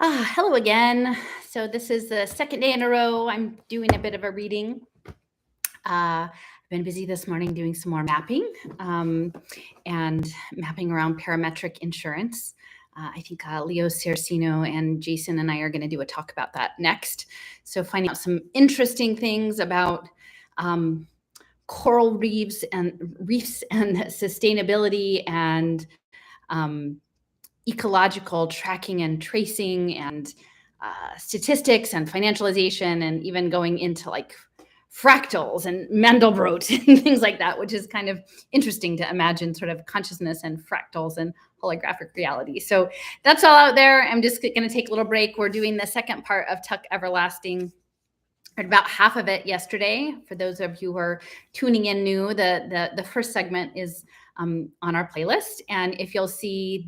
Hello again. So this is the second day in a row. I'm doing a bit of a reading. I've been busy this morning doing some more mapping and mapping around parametric insurance. I think Leo Cercino and Jason and I are going to do a talk about that next. So finding out some interesting things about coral reefs and sustainability and ecological tracking and tracing and statistics and financialization, and even going into like fractals and Mandelbrot and things like that, which is kind of interesting to imagine sort of consciousness and fractals and holographic reality. So that's all out there. I'm just going to take a little break. We're doing the second part of Tuck Everlasting. Heard about half of it yesterday. For those of you who are tuning in new, the first segment is on our playlist. And if you'll see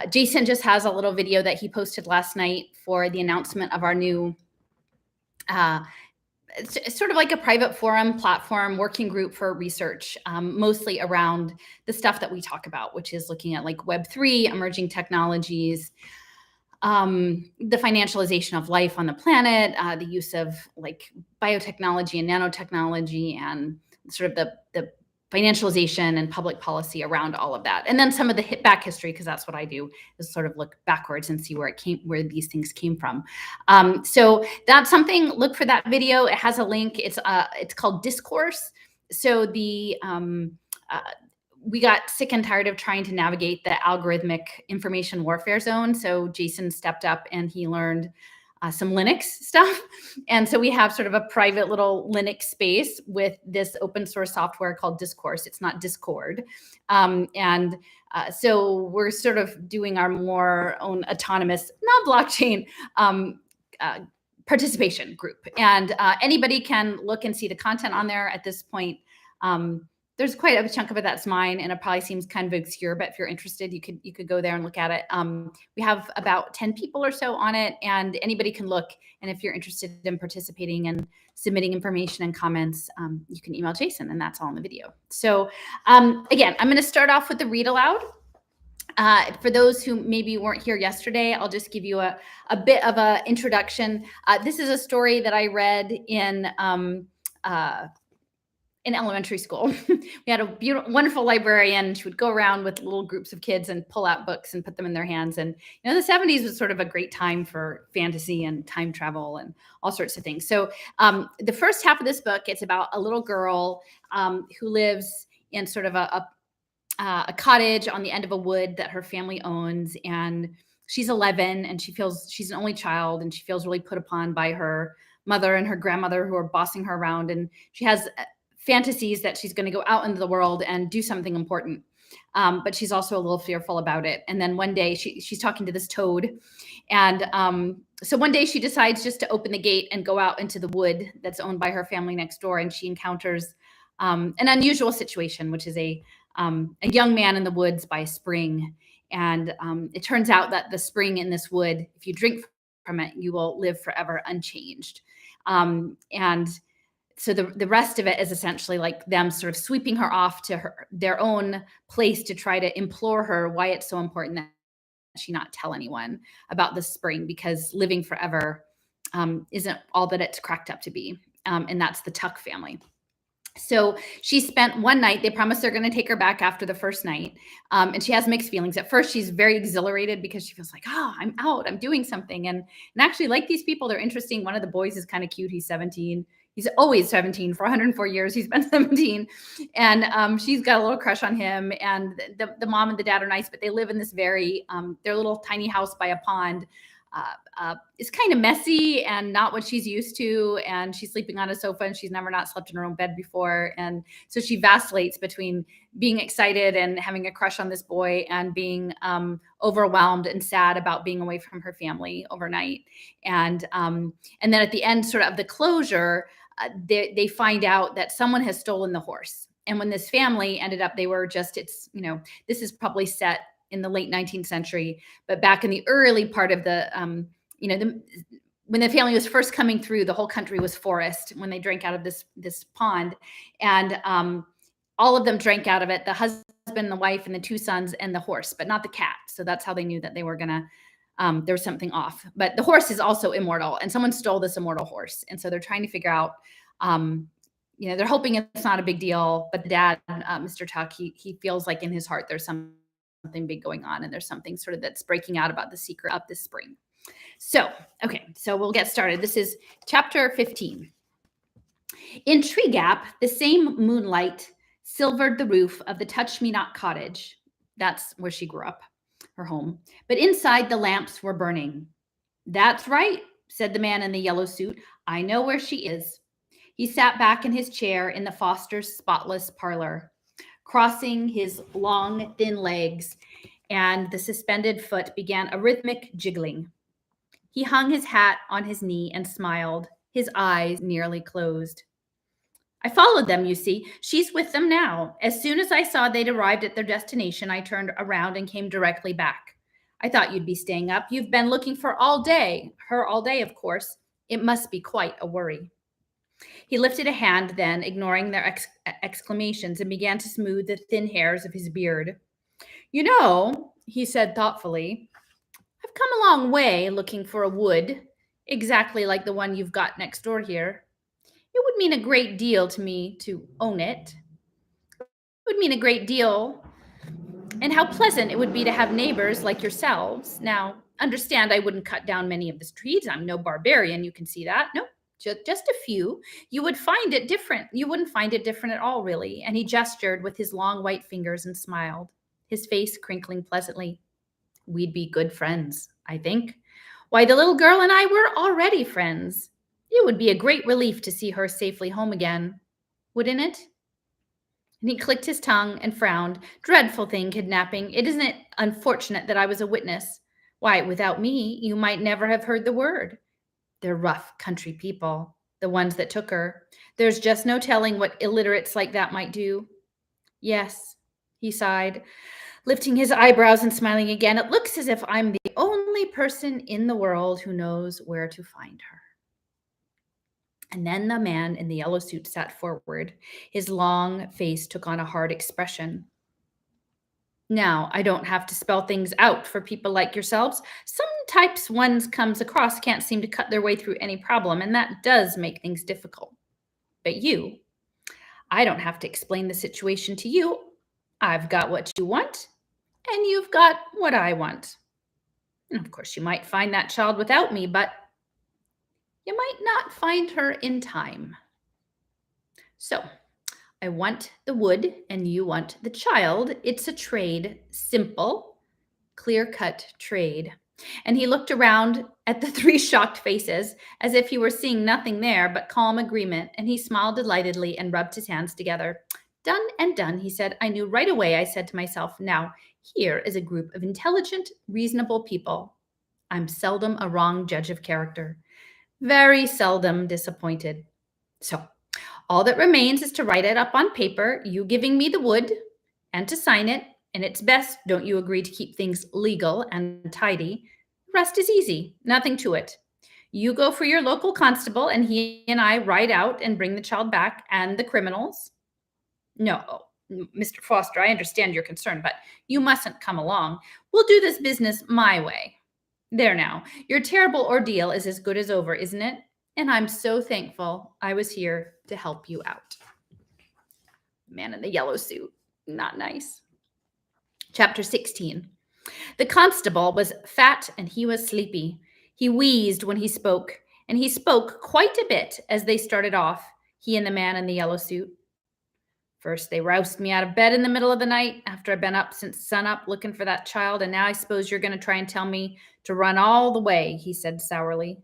Jason just has a little video that he posted last night for the announcement of our new, it's sort of like a private forum platform working group for research, mostly around the stuff that we talk about, which is looking at like Web3, emerging technologies, the financialization of life on the planet, the use of like biotechnology and nanotechnology, and sort of the financialization and public policy around all of that. And then some of the back history, because that's what I do, is sort of look backwards and see where these things came from. So that's something, look for that video. It has a link. It's called Discourse. So we got sick and tired of trying to navigate the algorithmic information warfare zone. So Jason stepped up and he learned some Linux stuff. And so we have sort of a private little Linux space with this open source software called Discourse. It's not Discord. So we're sort of doing our more own autonomous, not blockchain, participation group. And anybody can look and see the content on there at this point. There's quite a chunk of it that's mine, and it probably seems kind of obscure, but if you're interested, you could go there and look at it. We have about 10 people or so on it, and anybody can look. And if you're interested in participating and submitting information and comments, you can email Jason, and that's all in the video. So again, I'm going to start off with the read aloud. For those who maybe weren't here yesterday, I'll just give you a bit of an introduction. This is a story that I read in elementary school. We had a wonderful librarian. She would go around with little groups of kids and pull out books and put them in their hands. And the 70s was sort of a great time for fantasy and time travel and all sorts of things. So the first half of this book, it's about a little girl who lives in sort of a cottage on the end of a wood that her family owns. And she's 11 and she feels she's an only child, and she feels really put upon by her mother and her grandmother who are bossing her around. And she has fantasies that she's going to go out into the world and do something important. But she's also a little fearful about it. And then one day she's talking to this toad. And so one day she decides just to open the gate and go out into the wood that's owned by her family next door. And she encounters an unusual situation, which is a young man in the woods by a spring. And it turns out that the spring in this wood, if you drink from it, you will live forever unchanged. And so the rest of it is essentially like them sort of sweeping her off to their own place to try to implore her why it's so important that she not tell anyone about this spring, because living forever isn't all that it's cracked up to be. And that's the Tuck family. So she spent one night, they promised they're going to take her back after the first night. And she has mixed feelings. At first, she's very exhilarated because she feels like, oh, I'm out, I'm doing something. And actually, like these people, they're interesting. One of the boys is kind of cute. He's 17. He's always 17 for 104 years. He's been 17. And she's got a little crush on him. And the mom and the dad are nice, but they live in this very, their little tiny house by a pond. It's kind of messy and not what she's used to. And she's sleeping on a sofa, and she's never not slept in her own bed before. And so she vacillates between being excited and having a crush on this boy and being overwhelmed and sad about being away from her family overnight. And then at the end, sort of the closure, they find out that someone has stolen the horse. And when this family ended up, they were just, this is probably set in the late 19th century, but back in the early part of the, when the family was first coming through, the whole country was forest when they drank out of this pond. And all of them drank out of it, the husband, the wife, and the two sons, and the horse, but not the cat. So that's how they knew that they were going to There was something off. But the horse is also immortal, and someone stole this immortal horse. And so they're trying to figure out, um, they're hoping it's not a big deal. But the dad, Mr. Tuck, he feels like in his heart there's something big going on, and there's something sort of that's breaking out about the secret of this spring. So, okay, so we'll get started. This is chapter 15. In Tree Gap, the same moonlight silvered the roof of the Touch Me Not cottage. That's where she grew up, her home. But inside, the lamps were burning. That's right, said the man in the yellow suit. I know where she is. He sat back in his chair in the Foster's spotless parlor, crossing his long, thin legs, and the suspended foot began a rhythmic jiggling. He hung his hat on his knee and smiled, his eyes nearly closed. I followed them, you see. She's with them now. As soon as I saw they'd arrived at their destination, I turned around and came directly back. I thought you'd be staying up. You've been looking for all day. Her all day, of course. It must be quite a worry. He lifted a hand then, ignoring their exclamations, and began to smooth the thin hairs of his beard. You know, he said thoughtfully, I've come a long way looking for a wood, exactly like the one you've got next door here. It would mean a great deal to me to own it. It would mean a great deal, and how pleasant it would be to have neighbors like yourselves. Now, understand I wouldn't cut down many of the trees. I'm no barbarian, you can see that. No, just a few. You would find it different. You wouldn't find it different at all, really. And he gestured with his long white fingers and smiled, his face crinkling pleasantly. We'd be good friends, I think. Why, the little girl and I were already friends. It would be a great relief to see her safely home again, wouldn't it? And he clicked his tongue and frowned. Dreadful thing, kidnapping. Isn't it unfortunate that I was a witness? Why, without me, you might never have heard the word. They're rough country people, the ones that took her. There's just no telling what illiterates like that might do. Yes, he sighed, lifting his eyebrows and smiling again. It looks as if I'm the only person in the world who knows where to find her. And then the man in the yellow suit sat forward. His long face took on a hard expression. Now, I don't have to spell things out for people like yourselves. Some types one comes across can't seem to cut their way through any problem, and that does make things difficult. But you, I don't have to explain the situation to you. I've got what you want, and you've got what I want. And of course, you might find that child without me, but you might not find her in time. So, I want the wood and you want the child. It's a trade, simple, clear-cut trade. And he looked around at the three shocked faces as if he were seeing nothing there but calm agreement, and he smiled delightedly and rubbed his hands together. Done and done, he said. I knew right away, I said to myself, now, here is a group of intelligent, reasonable people. I'm seldom a wrong judge of character. Very seldom disappointed. So, all that remains is to write it up on paper, you giving me the wood, and to sign it, and it's best, don't you agree, to keep things legal and tidy. The rest is easy, nothing to it. You go for your local constable, and he and I ride out and bring the child back, and the criminals. No, Mr. Foster, I understand your concern, but you mustn't come along. We'll do this business my way. There now, your terrible ordeal is as good as over, isn't it? And I'm so thankful I was here to help you out. Man in the yellow suit, not nice. Chapter 16. The constable was fat and he was sleepy. He wheezed when he spoke, and he spoke quite a bit as they started off, he and the man in the yellow suit. First, they roused me out of bed in the middle of the night after I'd been up since sunup looking for that child, and now I suppose you're going to try and tell me to run all the way, he said sourly.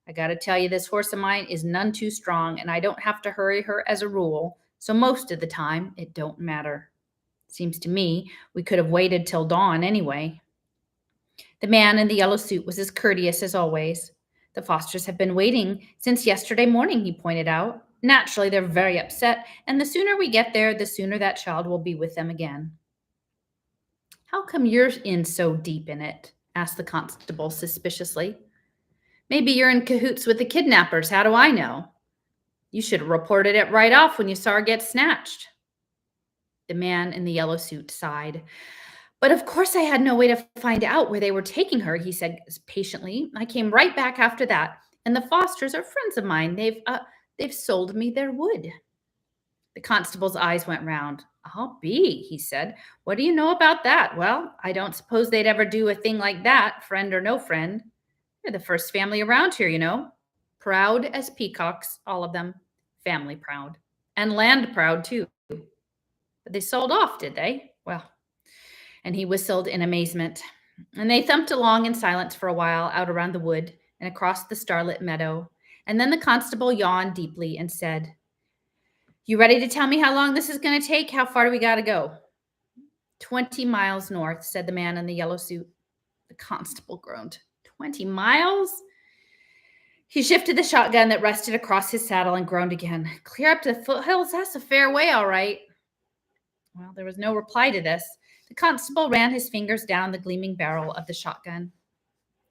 I got to tell you, this horse of mine is none too strong, and I don't have to hurry her as a rule, so most of the time it don't matter. Seems to me we could have waited till dawn anyway. The man in the yellow suit was as courteous as always. The Fosters have been waiting since yesterday morning, he pointed out. Naturally, they're very upset, and the sooner we get there, the sooner that child will be with them again. How come you're in so deep in it? Asked the constable suspiciously. Maybe you're in cahoots with the kidnappers. How do I know? You should have reported it right off when you saw her get snatched. The man in the yellow suit sighed. But of course, I had no way to find out where they were taking her, he said patiently. I came right back after that, and the Fosters are friends of mine. They've sold me their wood. The constable's eyes went round. I'll be, he said. What do you know about that? Well, I don't suppose they'd ever do a thing like that, friend or no friend. They're the first family around here, you know. Proud as peacocks, all of them. Family proud. And land proud, too. But they sold off, did they? Well, and he whistled in amazement. And they thumped along in silence for a while out around the wood and across the starlit meadow. And then the constable yawned deeply and said, You ready to tell me how long this is going to take? How far do we got to go? 20 miles north, said the man in the yellow suit. The constable groaned. 20 miles? He shifted the shotgun that rested across his saddle and groaned again. Clear up to the foothills? That's a fair way, all right. Well, there was no reply to this. The constable ran his fingers down the gleaming barrel of the shotgun.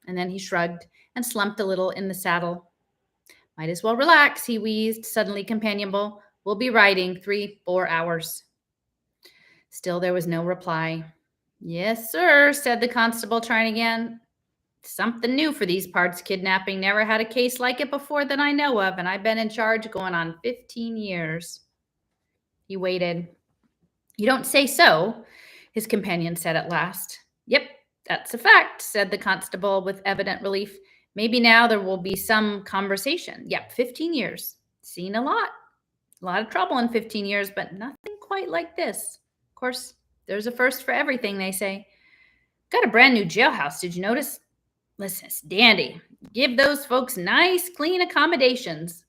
And then he shrugged and slumped a little in the saddle. Might as well relax, he wheezed, suddenly companionable. We'll be riding 3-4 hours. Still there was no reply. Yes, sir, said the constable, trying again. Something new for these parts, kidnapping. Never had a case like it before that I know of, and I've been in charge going on 15 years. He waited. You don't say so, his companion said at last. Yep, that's a fact, said the constable with evident relief. Maybe now there will be some conversation. Yep, 15 years. Seen a lot. A lot of trouble in 15 years, but nothing quite like this. Of course, there's a first for everything, they say. Got a brand new jailhouse, did you notice? Listen, it's dandy. Give those folks nice, clean accommodations.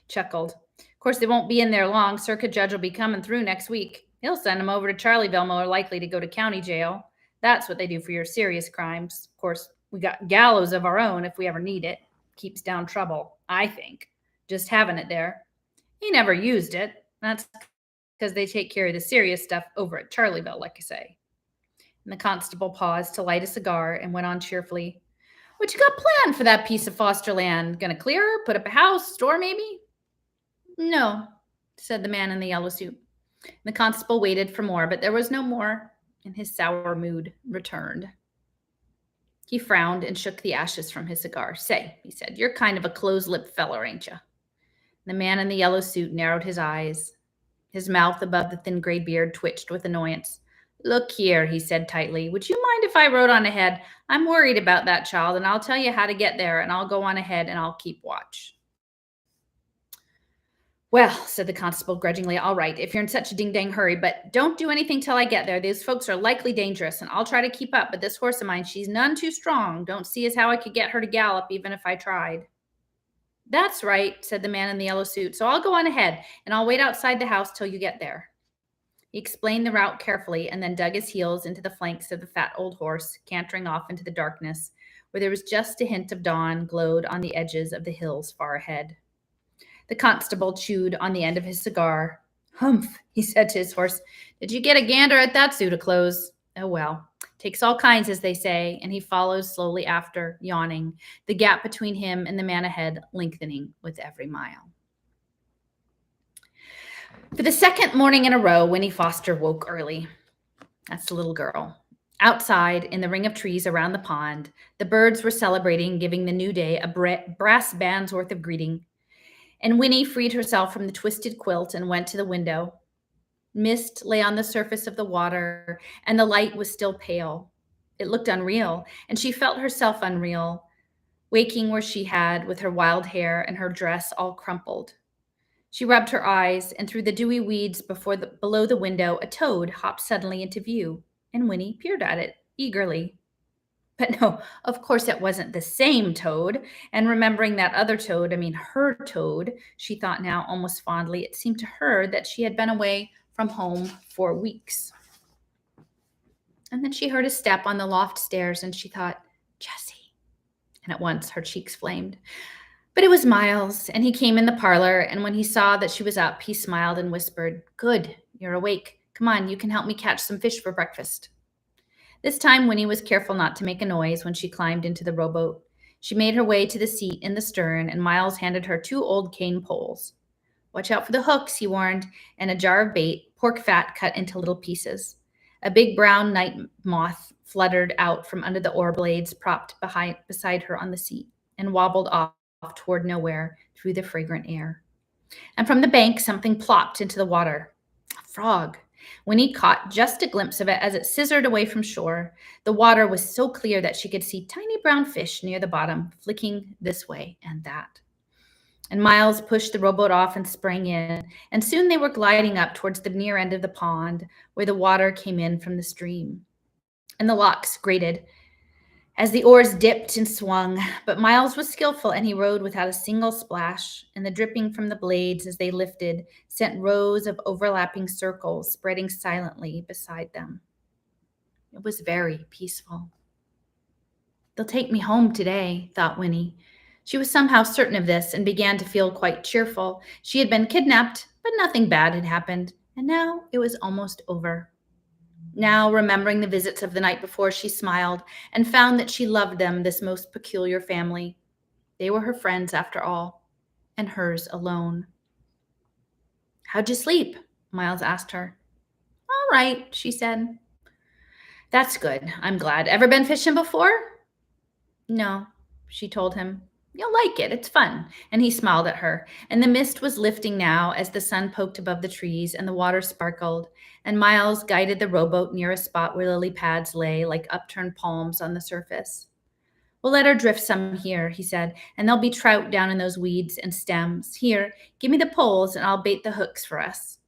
Chuckled. Of course, they won't be in there long. Circuit judge will be coming through next week. He'll send them over to Charlieville, more likely to go to county jail. That's what they do for your serious crimes. Of course, we got gallows of our own if we ever need it. Keeps down trouble, I think. Just having it there. He never used it. That's because they take care of the serious stuff over at Charlieville, like I say. And the constable paused to light a cigar and went on cheerfully. What you got planned for that piece of foster land? Gonna clear her? Put up a house? Store maybe? No, said the man in the yellow suit. The constable waited for more, but there was no more, and his sour mood returned. He frowned and shook the ashes from his cigar. Say, he said, you're kind of a close-lipped feller, ain't you? The man in the yellow suit narrowed his eyes. His mouth above the thin gray beard twitched with annoyance. Look here, he said tightly. Would you mind if I rode on ahead? I'm worried about that child, and I'll tell you how to get there, and I'll go on ahead, and I'll keep watch. Well, said the constable grudgingly, all right, if you're in such a ding-dang hurry, but don't do anything till I get there. These folks are likely dangerous, and I'll try to keep up, but this horse of mine, she's none too strong. Don't see as how I could get her to gallop, even if I tried. That's right, said the man in the yellow suit. So I'll go on ahead, and I'll wait outside the house till you get there. He explained the route carefully and then dug his heels into the flanks of the fat old horse, cantering off into the darkness, where there was just a hint of dawn glowed on the edges of the hills far ahead. The constable chewed on the end of his cigar. Humph, he said to his horse. Did you get a gander at that suit of clothes? Oh, well, takes all kinds, as they say, and he follows slowly after, yawning, the gap between him and the man ahead lengthening with every mile. For the second morning in a row, Winnie Foster woke early. That's the little girl. Outside, in the ring of trees around the pond, the birds were celebrating, giving the new day a brass band's worth of greeting. And Winnie freed herself from the twisted quilt and went to the window. Mist lay on the surface of the water, and the light was still pale. It looked unreal, and she felt herself unreal, waking where she had, with her wild hair and her dress all crumpled. She rubbed her eyes, and through the dewy weeds below the window, a toad hopped suddenly into view, and Winnie peered at it eagerly. But no, of course it wasn't the same toad, and remembering that other toad, her toad, she thought now almost fondly, it seemed to her that she had been away from home for weeks. And then she heard a step on the loft stairs, and she thought, Jessie. And at once her cheeks flamed. But it was Miles, and he came in the parlor, and when he saw that she was up, he smiled and whispered, Good, you're awake. Come on, you can help me catch some fish for breakfast. This time, Winnie was careful not to make a noise when she climbed into the rowboat. She made her way to the seat in the stern, and Miles handed her 2 old cane poles. Watch out for the hooks, he warned, and a jar of bait, pork fat cut into little pieces. A big brown night moth fluttered out from under the oar blades propped beside her on the seat and wobbled off toward nowhere through the fragrant air. And from the bank, something plopped into the water. A frog. Winnie caught just a glimpse of it as it scissored away from shore. The water was so clear that she could see tiny brown fish near the bottom, flicking this way and that. And Miles pushed the rowboat off and sprang in, and soon they were gliding up towards the near end of the pond, where the water came in from the stream. And the locks grated as the oars dipped and swung, but Miles was skillful and he rowed without a single splash, and the dripping from the blades as they lifted sent rows of overlapping circles spreading silently beside them. It was very peaceful. They'll take me home today, thought Winnie. She was somehow certain of this and began to feel quite cheerful. She had been kidnapped, but nothing bad had happened, and now it was almost over. Now, remembering the visits of the night before, she smiled and found that she loved them, this most peculiar family. They were her friends, after all, and hers alone. "How'd you sleep?" Miles asked her. "All right," she said. "That's good. I'm glad. Ever been fishing before?" "No," she told him. "You'll like it. It's fun." And he smiled at her. And the mist was lifting now as the sun poked above the trees and the water sparkled. And Miles guided the rowboat near a spot where lily pads lay like upturned palms on the surface. "We'll let her drift some here," he said, "and there'll be trout down in those weeds and stems. Here, give me the poles and I'll bait the hooks for us."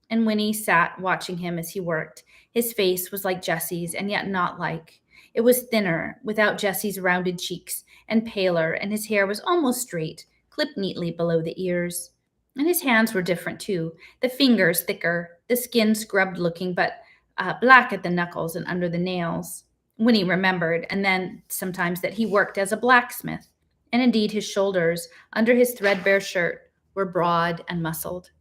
And Winnie sat watching him as he worked. His face was like Jessie's, and yet not like. It was thinner, without Jessie's rounded cheeks, and paler, and his hair was almost straight, clipped neatly below the ears. And his hands were different, too, the fingers thicker, the skin scrubbed-looking, but black at the knuckles and under the nails. Winnie remembered, and then sometimes, that he worked as a blacksmith, and indeed his shoulders, under his threadbare shirt, were broad and muscled.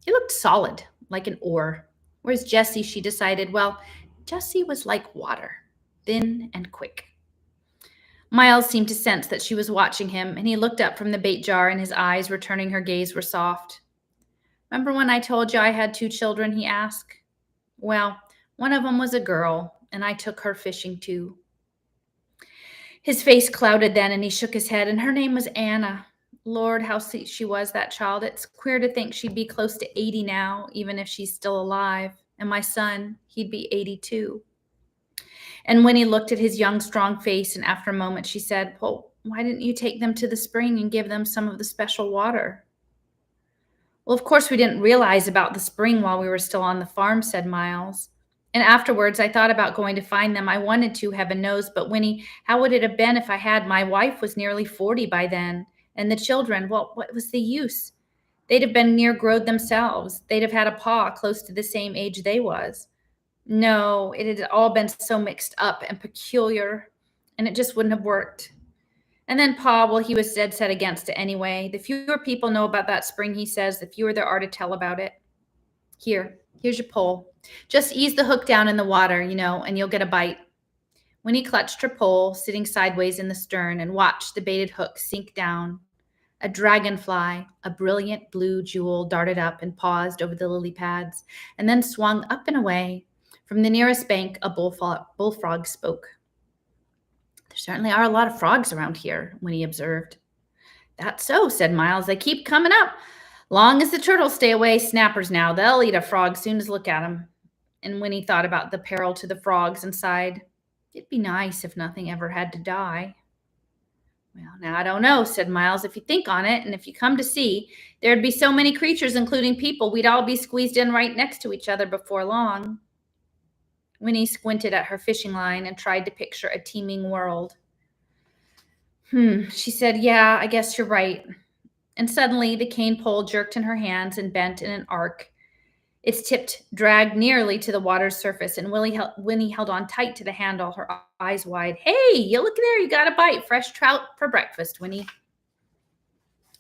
He looked solid, like an oar, whereas Jessie, she decided, well, Jessie was like water, thin and quick. Miles seemed to sense that she was watching him, and he looked up from the bait jar, and his eyes, returning her gaze, were soft. "Remember when I told you I had 2 children?" he asked. "Well, one of them was a girl, and I took her fishing too." His face clouded then, and he shook his head, and her name was Anna. Lord, how sweet she was, that child. It's queer to think she'd be close to 80 now, even if she's still alive. And my son, he'd be 82. And Winnie looked at his young, strong face, and after a moment she said, "Well, why didn't you take them to the spring and give them some of the special water?" "Well, of course we didn't realize about the spring while we were still on the farm," said Miles. "And afterwards I thought about going to find them. I wanted to, heaven knows, but Winnie, how would it have been if I had? My wife was nearly 40 by then. And the children, well, what was the use? They'd have been near growed themselves. They'd have had a pa close to the same age they was. No, it had all been so mixed up and peculiar, and it just wouldn't have worked. And then pa, well, he was dead set against it anyway. The fewer people know about that spring, he says, the fewer there are to tell about it. Here's your pole. Just ease the hook down in the water, and you'll get a bite." Winnie clutched her pole, sitting sideways in the stern, and watched the baited hook sink down. A dragonfly, a brilliant blue jewel, darted up and paused over the lily pads, and then swung up and away. From the nearest bank, a bullfrog spoke. "There certainly are a lot of frogs around here," Winnie observed. "That's so," said Miles. "They keep coming up. Long as the turtles stay away, snappers now, they'll eat a frog soon as look at 'em." And Winnie thought about the peril to the frogs and sighed. It'd be nice if nothing ever had to die. "Well, now I don't know," said Miles. "If you think on it, and if you come to see, there'd be so many creatures, including people, we'd all be squeezed in right next to each other before long." Winnie squinted at her fishing line and tried to picture a teeming world. She said, "Yeah, I guess you're right." And suddenly the cane pole jerked in her hands and bent in an arc. Its tip dragged nearly to the water's surface, and Winnie held on tight to the handle, her eyes wide. "Hey, you look there, you got a bite. Fresh trout for breakfast, Winnie."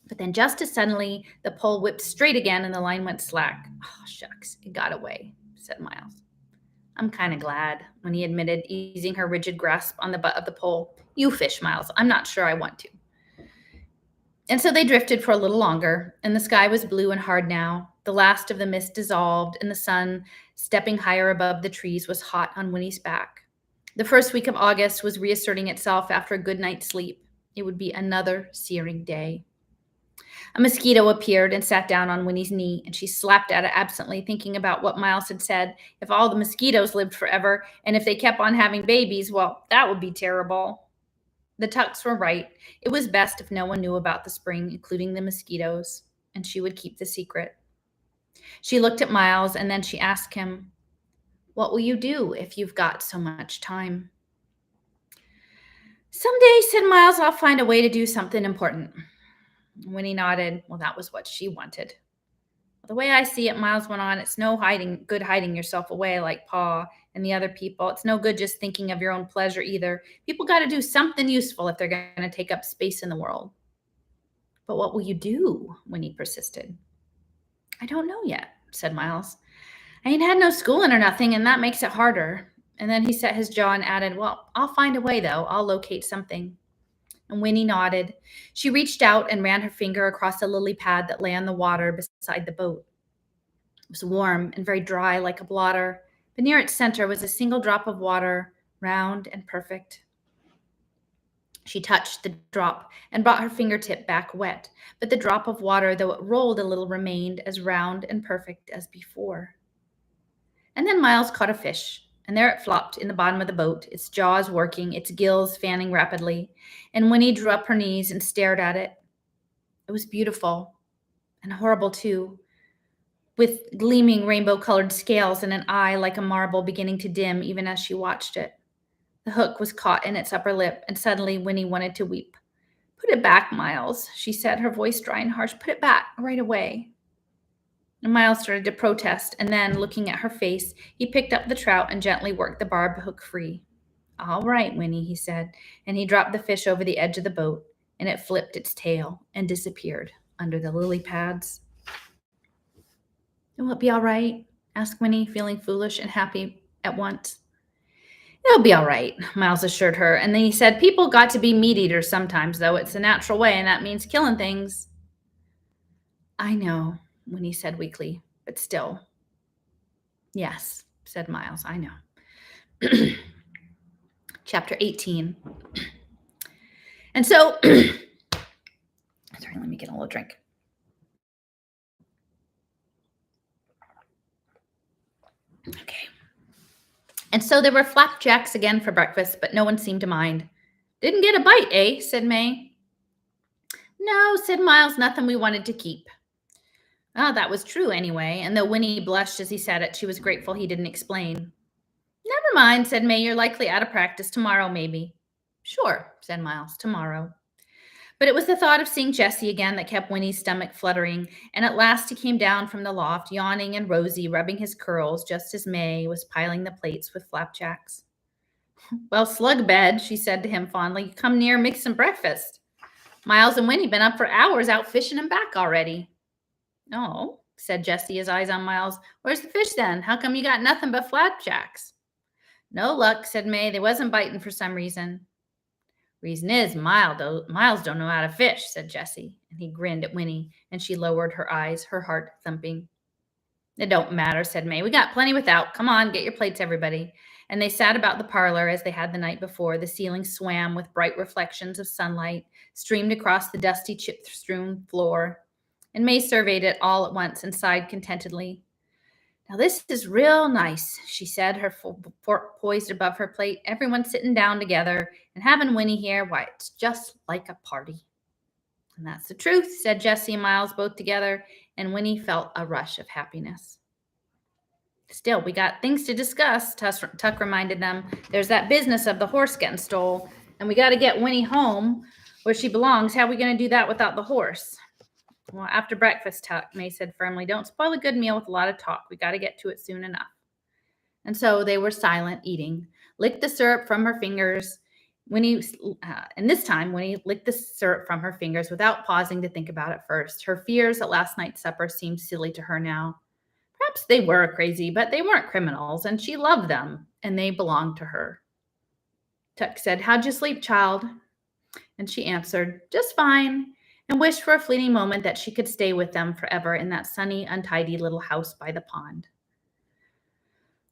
But then just as suddenly, the pole whipped straight again and the line went slack. "Oh, shucks, it got away," said Miles. "I'm kind of glad," Winnie admitted, easing her rigid grasp on the butt of the pole. "You fish, Miles. I'm not sure I want to." And so they drifted for a little longer, and the sky was blue and hard now. The last of the mist dissolved, and the sun, stepping higher above the trees, was hot on Winnie's back. The first week of August was reasserting itself after a good night's sleep. It would be another searing day. A mosquito appeared and sat down on Winnie's knee, and she slapped at it absently, thinking about what Miles had said. If all the mosquitoes lived forever, and if they kept on having babies, well, that would be terrible. The Tucks were right. It was best if no one knew about the spring, including the mosquitoes, and she would keep the secret. She looked at Miles, and then she asked him, "What will you do if you've got so much time?" "Someday," said Miles, "I'll find a way to do something important." Winnie nodded. Well, that was what she wanted. "The way I see it," Miles went on, "it's no good hiding yourself away like Pa and the other people. It's no good just thinking of your own pleasure either. People got to do something useful if they're going to take up space in the world." "But what will you do?" Winnie persisted. "I don't know yet," said Miles. "I ain't had no schooling or nothing, and that makes it harder." And then he set his jaw and added, "Well, I'll find a way, though. I'll locate something." And Winnie nodded. She reached out and ran her finger across a lily pad that lay on the water beside the boat. It was warm and very dry like a blotter, but near its center was a single drop of water, round and perfect. She touched the drop and brought her fingertip back wet, but the drop of water, though it rolled a little, remained as round and perfect as before. And then Miles caught a fish, and there it flopped in the bottom of the boat, its jaws working, its gills fanning rapidly, and Winnie drew up her knees and stared at it. It was beautiful, and horrible too, with gleaming rainbow-colored scales and an eye like a marble beginning to dim even as she watched it. The hook was caught in its upper lip, and suddenly Winnie wanted to weep. "Put it back, Miles," she said, her voice dry and harsh. "Put it back right away." And Miles started to protest, and then, looking at her face, he picked up the trout and gently worked the barbed hook free. "All right, Winnie," he said, and he dropped the fish over the edge of the boat, and it flipped its tail and disappeared under the lily pads. "Will it be all right?" asked Winnie, feeling foolish and happy at once. "It'll be all right," Miles assured her, and then he said, "People got to be meat eaters sometimes, though. It's a natural way, and that means killing things." "I know," Winnie said weakly, "but still." "Yes," said Miles, "I know." Chapter 18. And so, sorry, let me get a little drink. Okay. And so there were flapjacks again for breakfast, but no one seemed to mind. "Didn't get a bite, eh?" said May. "No," said Miles, "nothing we wanted to keep." Oh, that was true anyway, and though Winnie blushed as he said it, she was grateful he didn't explain. "Never mind," said May, "you're likely out of practice. Tomorrow, maybe." "Sure," said Miles, "tomorrow." But it was the thought of seeing Jessie again that kept Winnie's stomach fluttering, and at last he came down from the loft, yawning and rosy, rubbing his curls, just as May was piling the plates with flapjacks. "Well, slug bed," she said to him fondly. "You come near, make some breakfast. Miles and Winnie been up for hours out fishing and back already." "Oh," said Jessie, his eyes on Miles. "Where's the fish then? How come you got nothing but flapjacks?" "No luck," said May. "They wasn't biting for some reason." "Reason is, Miles don't know how to fish," said Jessie, and he grinned at Winnie, and she lowered her eyes, her heart thumping. "It don't matter," said May. "We got plenty without. Come on, get your plates, everybody." And they sat about the parlor as they had the night before. The ceiling swam with bright reflections of sunlight, streamed across the dusty chip-strewn floor. And May surveyed it all at once and sighed contentedly. "Now this is real nice," she said, her fork poised above her plate. "Everyone sitting down together and having Winnie here. Why, it's just like a party." "And that's the truth," said Jessie and Miles both together, and Winnie felt a rush of happiness. "Still, we got things to discuss," Tuck reminded them. "There's that business of the horse getting stole, and we got to get Winnie home where she belongs. How are we going to do that without the horse?" "Well, after breakfast, Tuck," May said firmly. "Don't spoil a good meal with a lot of talk. We got to get to it soon enough." And so they were silent, eating. Licked the syrup from her fingers. And this time, Winnie licked the syrup from her fingers without pausing to think about it first. Her fears at last night's supper seemed silly to her now. Perhaps they were crazy, but they weren't criminals, and she loved them, and they belonged to her. Tuck said, "How'd you sleep, child?" And she answered, "Just fine." and wished for a fleeting moment that she could stay with them forever in that sunny, untidy little house by the pond.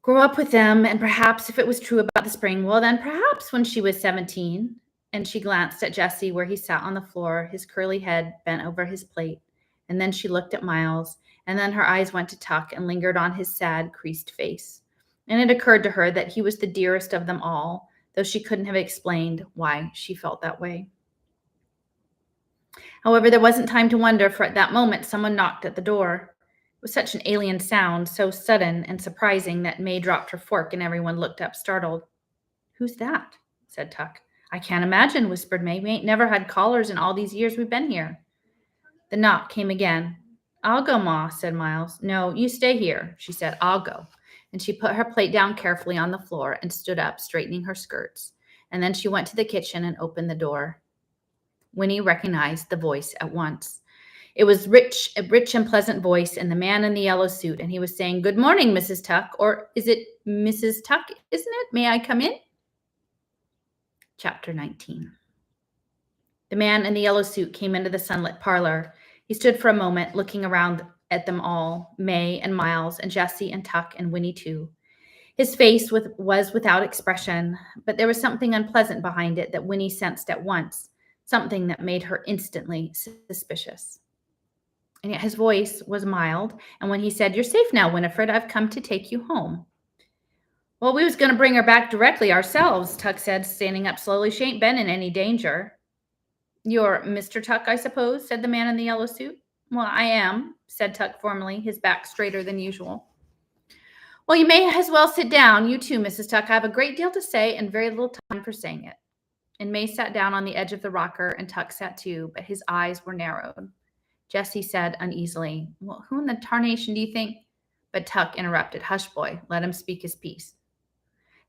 Grow up with them, and perhaps if it was true about the spring, well, then perhaps when she was 17, and she glanced at Jesse where he sat on the floor, his curly head bent over his plate, and then she looked at Miles, and then her eyes went to Tuck and lingered on his sad, creased face. And it occurred to her that he was the dearest of them all, though she couldn't have explained why she felt that way. However, there wasn't time to wonder, for at that moment someone knocked at the door. It was such an alien sound, so sudden and surprising that May dropped her fork and everyone looked up startled. "Who's that?" said Tuck. "I can't imagine," whispered May. "We ain't never had callers in all these years we've been here." The knock came again. "I'll go, Ma," said Miles. "No, you stay here," she said. "I'll go." And she put her plate down carefully on the floor and stood up, straightening her skirts. And then she went to the kitchen and opened the door. Winnie recognized the voice at once. It was a rich and pleasant voice, and the man in the yellow suit, and he was saying, "Good morning, Mrs. Tuck," or is it Mrs. Tuck, isn't it? "May I come in?" Chapter 19. The man in the yellow suit came into the sunlit parlor. He stood for a moment, looking around at them all, May and Miles and Jessie and Tuck and Winnie too. His face was without expression, but there was something unpleasant behind it that Winnie sensed at once, something that made her instantly suspicious. And yet his voice was mild, and when he said, "You're safe now, Winifred. I've come to take you home." "Well, we was going to bring her back directly ourselves," Tuck said, standing up slowly. "She ain't been in any danger." "You're Mr. Tuck, I suppose," said the man in the yellow suit. "Well, I am," said Tuck formally, his back straighter than usual. "Well, you may as well sit down. You too, Mrs. Tuck. I have a great deal to say and very little time for saying it." And May sat down on the edge of the rocker, and Tuck sat too, but his eyes were narrowed. Jessie said uneasily, "Well, who in the tarnation do you think?" But Tuck interrupted. "Hush, boy. Let him speak his piece."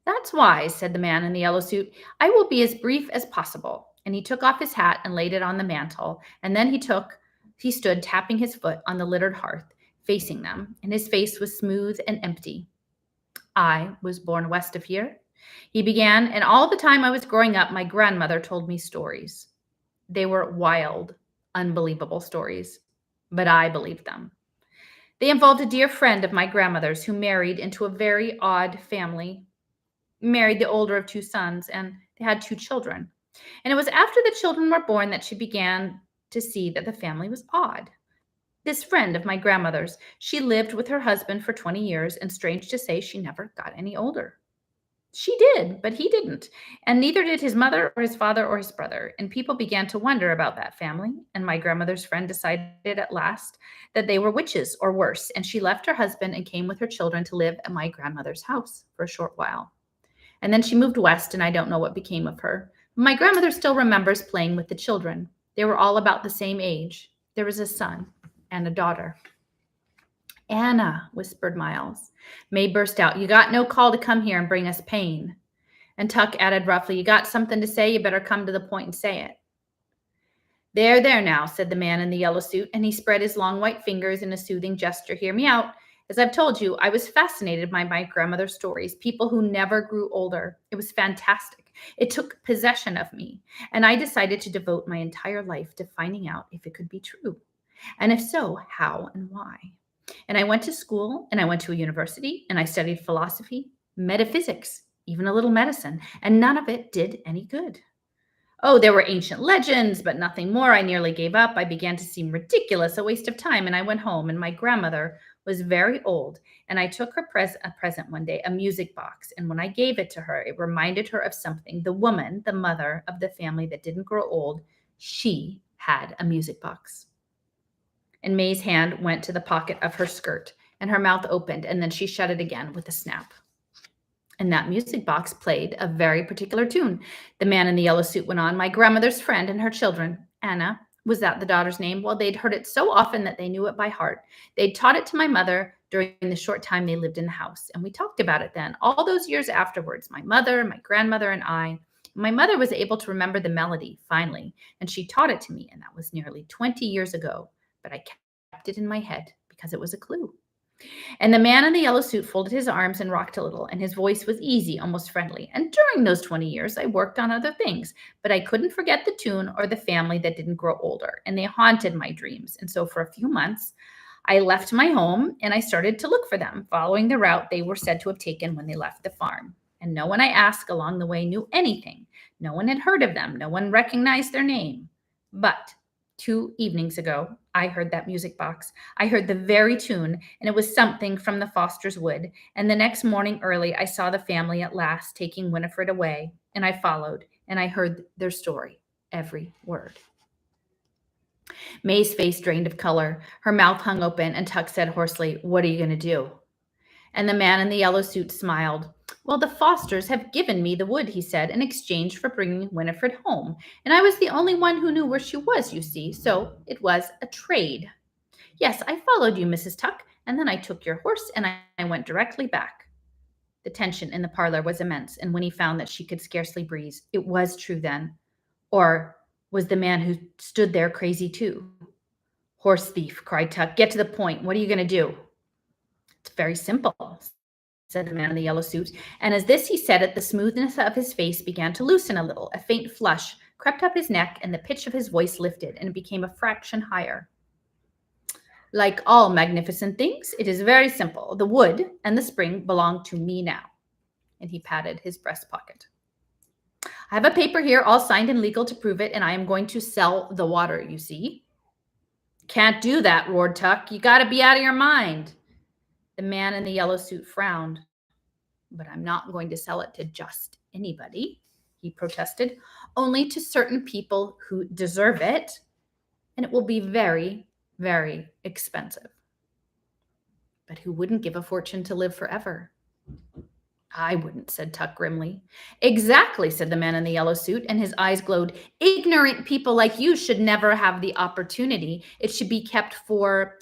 "That's wise," said the man in the yellow suit. "I will be as brief as possible." And he took off his hat and laid it on the mantel, and then he stood tapping his foot on the littered hearth, facing them, and his face was smooth and empty. "I was born west of here," he began, "and all the time I was growing up, my grandmother told me stories. They were wild, unbelievable stories, but I believed them. They involved a dear friend of my grandmother's who married into a very odd family, married the older of two sons, and they had two children. And it was after the children were born that she began to see that the family was odd. This friend of my grandmother's, she lived with her husband for 20 years, and strange to say, she never got any older. She did, but he didn't, and neither did his mother or his father or his brother, and people began to wonder about that family, and my grandmother's friend decided at last that they were witches or worse, and she left her husband and came with her children to live at my grandmother's house for a short while. And then she moved west, and I don't know what became of her. My grandmother still remembers playing with the children. They were all about the same age. There was a son and a daughter." "Anna," whispered Miles. May burst out, "You got no call to come here and bring us pain." And Tuck added roughly, "You got something to say, you better come to the point and say it." There now," said the man in the yellow suit, and he spread his long white fingers in a soothing gesture. "Hear me out. As I've told you, I was fascinated by my grandmother's stories, people who never grew older. It was fantastic. It took possession of me, and I decided to devote my entire life to finding out if it could be true. And if so, how and why. And I went to school, and I went to a university, and I studied philosophy, metaphysics, even a little medicine, and none of it did any good. Oh, there were ancient legends, but nothing more. I nearly gave up. I began to seem ridiculous, a waste of time, and I went home, and my grandmother was very old, and I took her a present one day, a music box, and when I gave it to her, it reminded her of something. The woman, the mother of the family that didn't grow old, she had a music box." And May's hand went to the pocket of her skirt, and her mouth opened, and then she shut it again with a snap. "And that music box played a very particular tune," the man in the yellow suit went on. "My grandmother's friend and her children, Anna, was that the daughter's name? Well, they'd heard it so often that they knew it by heart. They'd taught it to my mother during the short time they lived in the house, and we talked about it then, all those years afterwards, my mother, my grandmother, and I. My mother was able to remember the melody, finally, and she taught it to me, and that was nearly 20 years ago. But I kept it in my head because it was a clue. And the man in the yellow suit folded his arms and rocked a little, and his voice was easy, almost friendly. And during those 20 years, I worked on other things, but I couldn't forget the tune or the family that didn't grow older, and they haunted my dreams. And so for a few months, I left my home and I started to look for them, following the route they were said to have taken when they left the farm. And no one I asked along the way knew anything. No one had heard of them. No one recognized their name. But 2 evenings ago, I heard that music box. I heard the very tune, and it was something from the Foster's Wood. And the next morning early, I saw the family at last taking Winifred away, and I followed, and I heard their story, every word. May's face drained of color. Her mouth hung open, and Tuck said hoarsely, "What are you going to do?" And the man in the yellow suit smiled. "Well, the Fosters have given me the wood," he said, "in exchange for bringing Winifred home. And I was the only one who knew where she was, you see, so it was a trade. Yes, I followed you, Mrs. Tuck, and then I took your horse and I went directly back." The tension in the parlor was immense, and Winnie found that she could scarcely breathe. It was true then. Or was the man who stood there crazy too? "Horse thief," cried Tuck. "Get to the point. What are you going to do?" "It's very simple," said the man in the yellow suit. And as this he said it, the smoothness of his face began to loosen a little. A faint flush crept up his neck, and the pitch of his voice lifted, and it became a fraction higher. "Like all magnificent things, it is very simple. The wood and the spring belong to me now." And he patted his breast pocket. "I have a paper here, all signed and legal to prove it, and I am going to sell the water, you see." "Can't do that," roared Tuck. "You got to be out of your mind." The man in the yellow suit frowned. "But I'm not going to sell it to just anybody," he protested. "Only to certain people who deserve it. And it will be very, very expensive." "But who wouldn't give a fortune to live forever?" "I wouldn't," said Tuck grimly. "Exactly," said the man in the yellow suit, and his eyes glowed. "Ignorant people like you should never have the opportunity. It should be kept for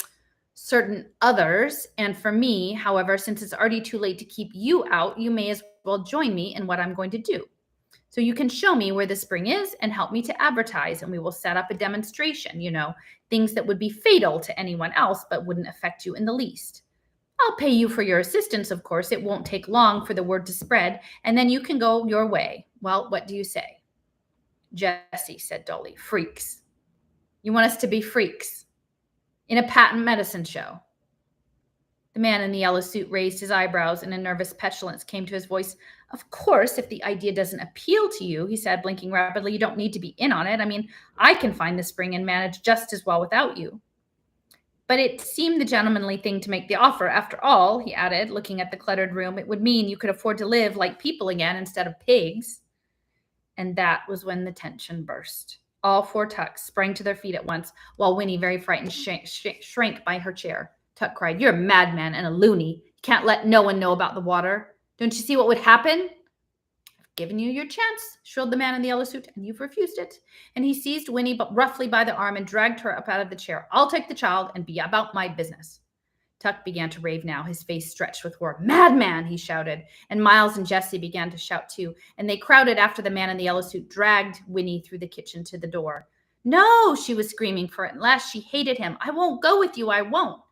certain others. And for me, however, since it's already too late to keep you out, you may as well join me in what I'm going to do. So you can show me where the spring is and help me to advertise, and we will set up a demonstration, things that would be fatal to anyone else but wouldn't affect you in the least. I'll pay you for your assistance, of course. It won't take long for the word to spread, and then you can go your way. Well, what do you say?" "Jessie," said Dolly, "freaks. You want us to be freaks in a patent medicine show?" The man in the yellow suit raised his eyebrows, and a nervous petulance came to his voice. "Of course, if the idea doesn't appeal to you," he said, blinking rapidly, "you don't need to be in on it. I mean, I can find the spring and manage just as well without you." "But it seemed the gentlemanly thing to make the offer. After all," he added, looking at the cluttered room, "it would mean you could afford to live like people again instead of pigs." And that was when the tension burst. All four Tucks sprang to their feet at once, while Winnie, very frightened, shrank by her chair. Tuck cried, "You're a madman and a loony. You can't let no one know about the water. Don't you see what would happen?" "I've given you your chance," shrilled the man in the yellow suit, "and you've refused it." And he seized Winnie roughly by the arm and dragged her up out of the chair. "I'll take the child and be about my business." Tuck began to rave now, his face stretched with horror. "Madman!" he shouted, and Miles and Jessie began to shout too, and they crowded after the man in the yellow suit dragged Winnie through the kitchen to the door. "No," she was screaming, for at last she hated him. "I won't go with you, I won't."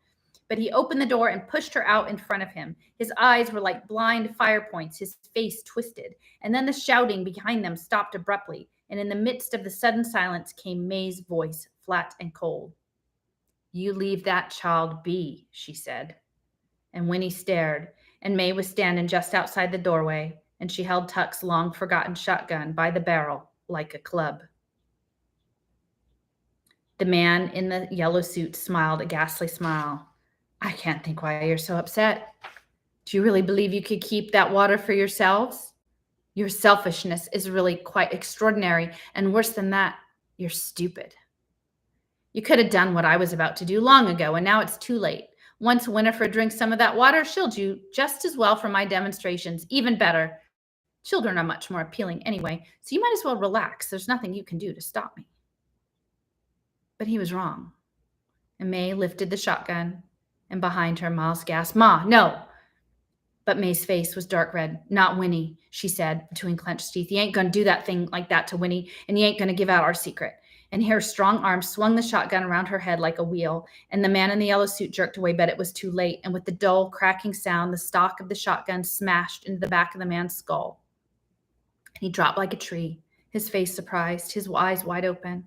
But he opened the door and pushed her out in front of him. His eyes were like blind fire points, his face twisted, and then the shouting behind them stopped abruptly, and in the midst of the sudden silence came May's voice, flat and cold. "You leave that child be," she said. And Winnie stared, and May was standing just outside the doorway, and she held Tuck's long-forgotten shotgun by the barrel like a club. The man in the yellow suit smiled a ghastly smile. "I can't think why you're so upset. Do you really believe you could keep that water for yourselves? Your selfishness is really quite extraordinary, and worse than that, you're stupid. You could have done what I was about to do long ago, and now it's too late. Once Winifred drinks some of that water, she'll do just as well for my demonstrations, even better. Children are much more appealing anyway, so you might as well relax. There's nothing you can do to stop me." But he was wrong. And May lifted the shotgun, and behind her, Miles gasped, "Ma, no!" But May's face was dark red. "Not Winnie," she said between clenched teeth. "You ain't going to do that thing like that to Winnie, and you ain't going to give out our secret. And her strong arm swung the shotgun around her head like a wheel, and the man in the yellow suit jerked away, but it was too late. And with the dull, cracking sound, the stock of the shotgun smashed into the back of the man's skull. And he dropped like a tree, his face surprised, his eyes wide open.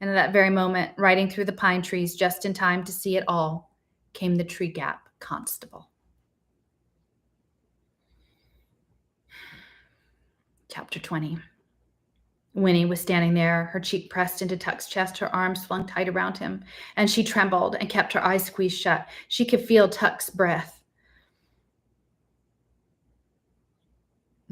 And at that very moment, riding through the pine trees just in time to see it all, came the Tree Gap Constable. Chapter 20. Winnie was standing there, her cheek pressed into Tuck's chest, her arms flung tight around him, and she trembled and kept her eyes squeezed shut. She could feel Tuck's breath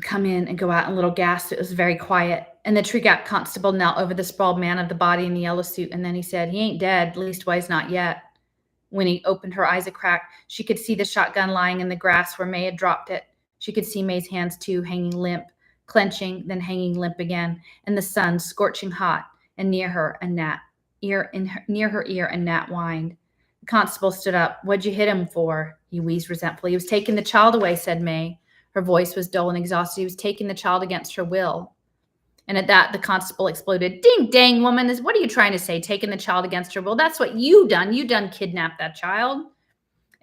come in and go out in little gasps. It was very quiet, and the Tree Gap Constable knelt over the sprawled man of the body in the yellow suit, and then he said, "He ain't dead, leastwise not yet." Winnie opened her eyes a crack. She could see the shotgun lying in the grass where May had dropped it. She could see May's hands, too, hanging limp, clenching, then hanging limp again, and the sun scorching hot, and near her ear, and Nat whined. The constable stood up. "What'd you hit him for?" he wheezed resentfully. "He was taking the child away," said May. Her voice was dull and exhausted. "He was taking the child against her will." And at that, the constable exploded. "Ding dang, woman, what are you trying to say? Taking the child against her will? That's what you done. You done kidnapped that child."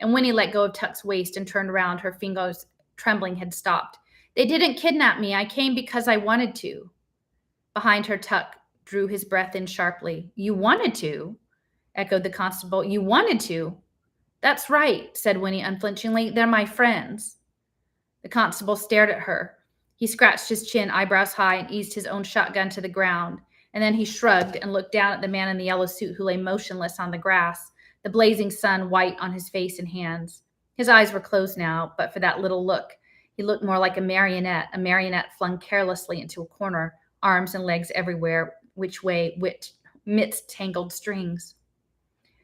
And Winnie let go of Tuck's waist and turned around. Her fingers, trembling, had stopped. "They didn't kidnap me. I came because I wanted to." Behind her, Tuck drew his breath in sharply. "You wanted to?" echoed the constable. "You wanted to?" "That's right," said Winnie unflinchingly. "They're my friends." The constable stared at her. He scratched his chin, eyebrows high, and eased his own shotgun to the ground. And then he shrugged and looked down at the man in the yellow suit who lay motionless on the grass, the blazing sun white on his face and hands. His eyes were closed now, but for that little look, he looked more like a marionette flung carelessly into a corner, arms and legs everywhere, which midst tangled strings.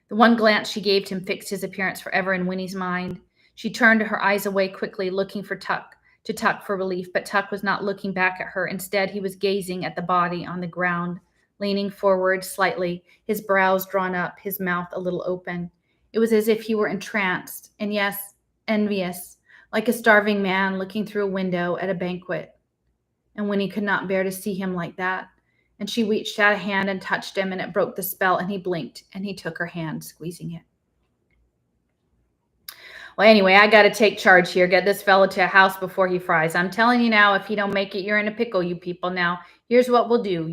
The one glance she gave him fixed his appearance forever in Winnie's mind. She turned her eyes away quickly, looking to Tuck for relief, but Tuck was not looking back at her. Instead, he was gazing at the body on the ground, leaning forward slightly, his brows drawn up, his mouth a little open. It was as if he were entranced, and yes, envious, like a starving man looking through a window at a banquet. And Winnie could not bear to see him like that, and she reached out a hand and touched him, and it broke the spell, and he blinked, and he took her hand, squeezing it. "Well, anyway, I got to take charge here. Get this fellow to a house before he fries. I'm telling you now, if he don't make it, you're in a pickle, you people. Now, here's what we'll do.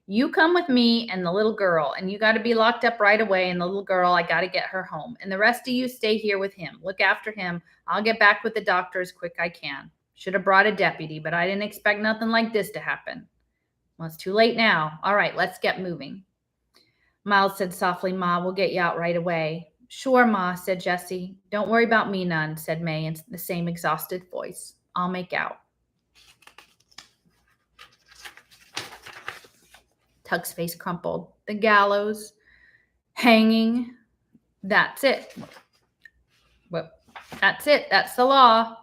You come with me and the little girl, and you got to be locked up right away. And the little girl, I got to get her home. And the rest of you stay here with him. Look after him. I'll get back with the doctor as quick I can. Should have brought a deputy, but I didn't expect nothing like this to happen." "Well, it's too late now. All right, let's get moving." Miles said softly, "Ma, we'll get you out right away." "Sure, Ma," said Jessie. "Don't worry about me none," said May in the same exhausted voice. "I'll make out." Tuck's face crumpled. The gallows, hanging, that's it. Well, that's it. That's the law.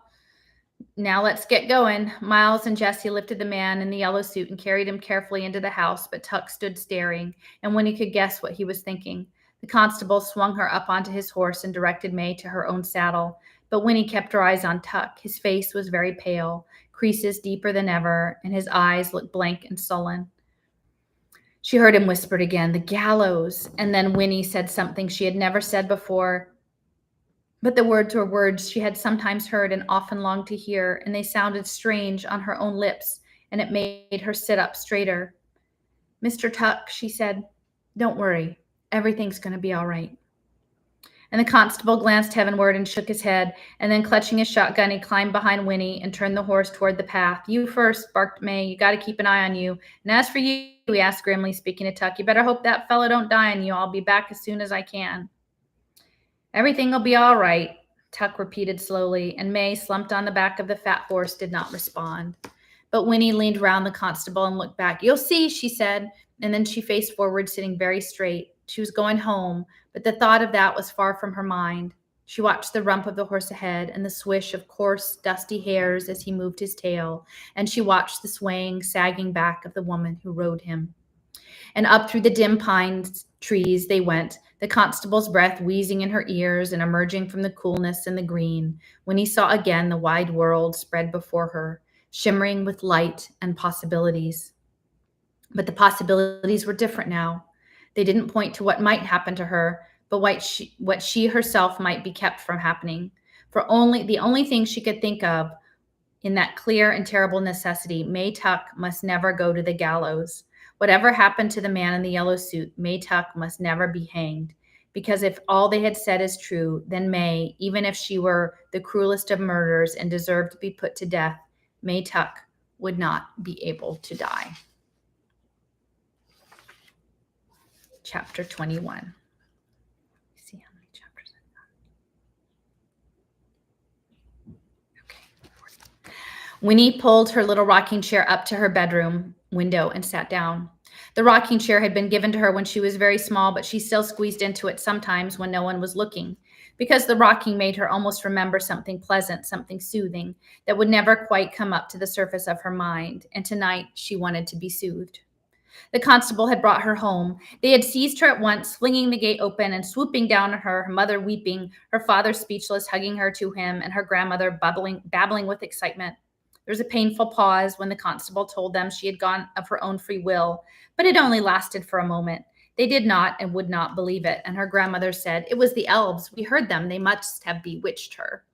Now let's get going. Miles and Jessie lifted the man in the yellow suit and carried him carefully into the house, but Tuck stood staring, and Winnie could guess what he was thinking. The constable swung her up onto his horse and directed May to her own saddle, but Winnie kept her eyes on Tuck. His face was very pale, creases deeper than ever, and his eyes looked blank and sullen. She heard him whispered again, "The gallows," and then Winnie said something she had never said before, but the words were words she had sometimes heard and often longed to hear, and they sounded strange on her own lips, and it made her sit up straighter. "Mr. Tuck," she said, "don't worry. Everything's going to be all right." And the constable glanced heavenward and shook his head, and then clutching his shotgun, he climbed behind Winnie and turned the horse toward the path. "You first," barked May. "You got to keep an eye on you. And as for you," he asked grimly, speaking to Tuck, "you better hope that fellow don't die on you. I'll be back as soon as I can." "Everything will be all right," Tuck repeated slowly, and May, slumped on the back of the fat horse, did not respond. But Winnie leaned round the constable and looked back. "You'll see," she said, and then she faced forward, sitting very straight. She was going home, but the thought of that was far from her mind. She watched the rump of the horse ahead and the swish of coarse, dusty hairs as he moved his tail, and she watched the swaying, sagging back of the woman who rode him. And up through the dim pine trees they went, the constable's breath wheezing in her ears and emerging from the coolness and the green, when he saw again the wide world spread before her, shimmering with light and possibilities. But the possibilities were different now. They didn't point to what might happen to her, but what she herself might be kept from happening. For only the only thing she could think of in that clear and terrible necessity, May Tuck must never go to the gallows. Whatever happened to the man in the yellow suit, May Tuck must never be hanged. Because if all they had said is true, then May, even if she were the cruelest of murderers and deserved to be put to death, May Tuck would not be able to die. Chapter 21. See how many chapters I've got. Okay. Winnie pulled her little rocking chair up to her bedroom window and sat down. The rocking chair had been given to her when she was very small, but she still squeezed into it sometimes when no one was looking, because the rocking made her almost remember something pleasant, something soothing, that would never quite come up to the surface of her mind, and tonight she wanted to be soothed. The constable had brought her home. They had seized her at once, flinging the gate open and swooping down on her, her mother weeping, her father speechless, hugging her to him, and her grandmother babbling with excitement. There was a painful pause when the constable told them she had gone of her own free will, but it only lasted for a moment. They did not and would not believe it, and her grandmother said, "It was the elves. We heard them. They must have bewitched her."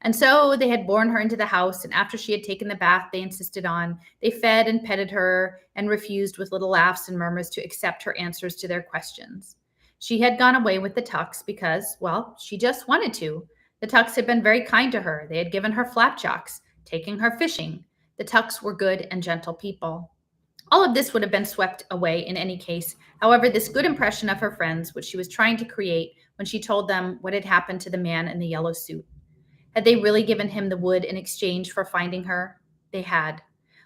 And so they had borne her into the house, and after she had taken the bath they insisted on, they fed and petted her and refused with little laughs and murmurs to accept her answers to their questions. She had gone away with the Tucks because, well, she just wanted to. The Tucks had been very kind to her. They had given her flapjacks, taking her fishing. The Tucks were good and gentle people. All of this would have been swept away in any case. However, this good impression of her friends, which she was trying to create when she told them what had happened to the man in the yellow suit. Had they really given him the wood in exchange for finding her? They had.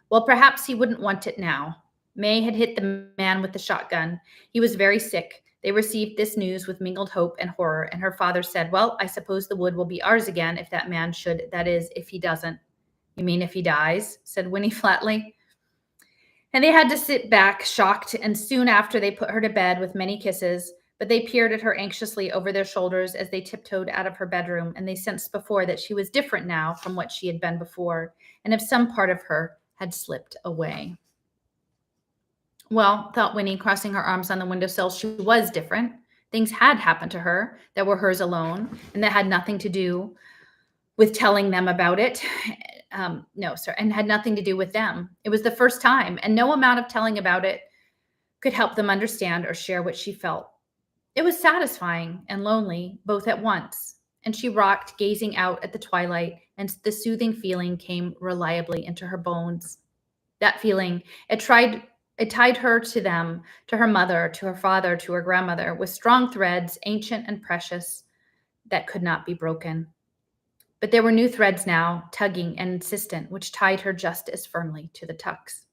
Well, perhaps he wouldn't want it now. May had hit the man with the shotgun. He was very sick. They received this news with mingled hope and horror, and her father said, "Well, I suppose the wood will be ours again if that man should, that is, if he doesn't." "You mean if he dies?" said Winnie flatly. And they had to sit back, shocked, and soon after they put her to bed with many kisses. But they peered at her anxiously over their shoulders as they tiptoed out of her bedroom, and they sensed before that she was different now from what she had been before, and if some part of her had slipped away. Well, thought Winnie, crossing her arms on the windowsill, she was different. Things had happened to her that were hers alone, and that had nothing to do with telling them about it. And had nothing to do with them. It was the first time, and no amount of telling about it could help them understand or share what she felt. It was satisfying and lonely, both at once, and she rocked, gazing out at the twilight, and the soothing feeling came reliably into her bones. That feeling, it tied her to them, to her mother, to her father, to her grandmother, with strong threads, ancient and precious, that could not be broken. But there were new threads now, tugging and insistent, which tied her just as firmly to the Tucks.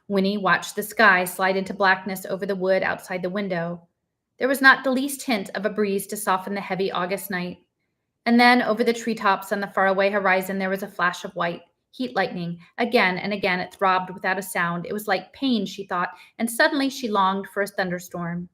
Winnie watched the sky slide into blackness over the wood outside the window. There was not the least hint of a breeze to soften the heavy August night. And then over the treetops on the faraway horizon there was a flash of white, heat lightning. Again and again it throbbed without a sound. It was like pain, she thought, and suddenly she longed for a thunderstorm.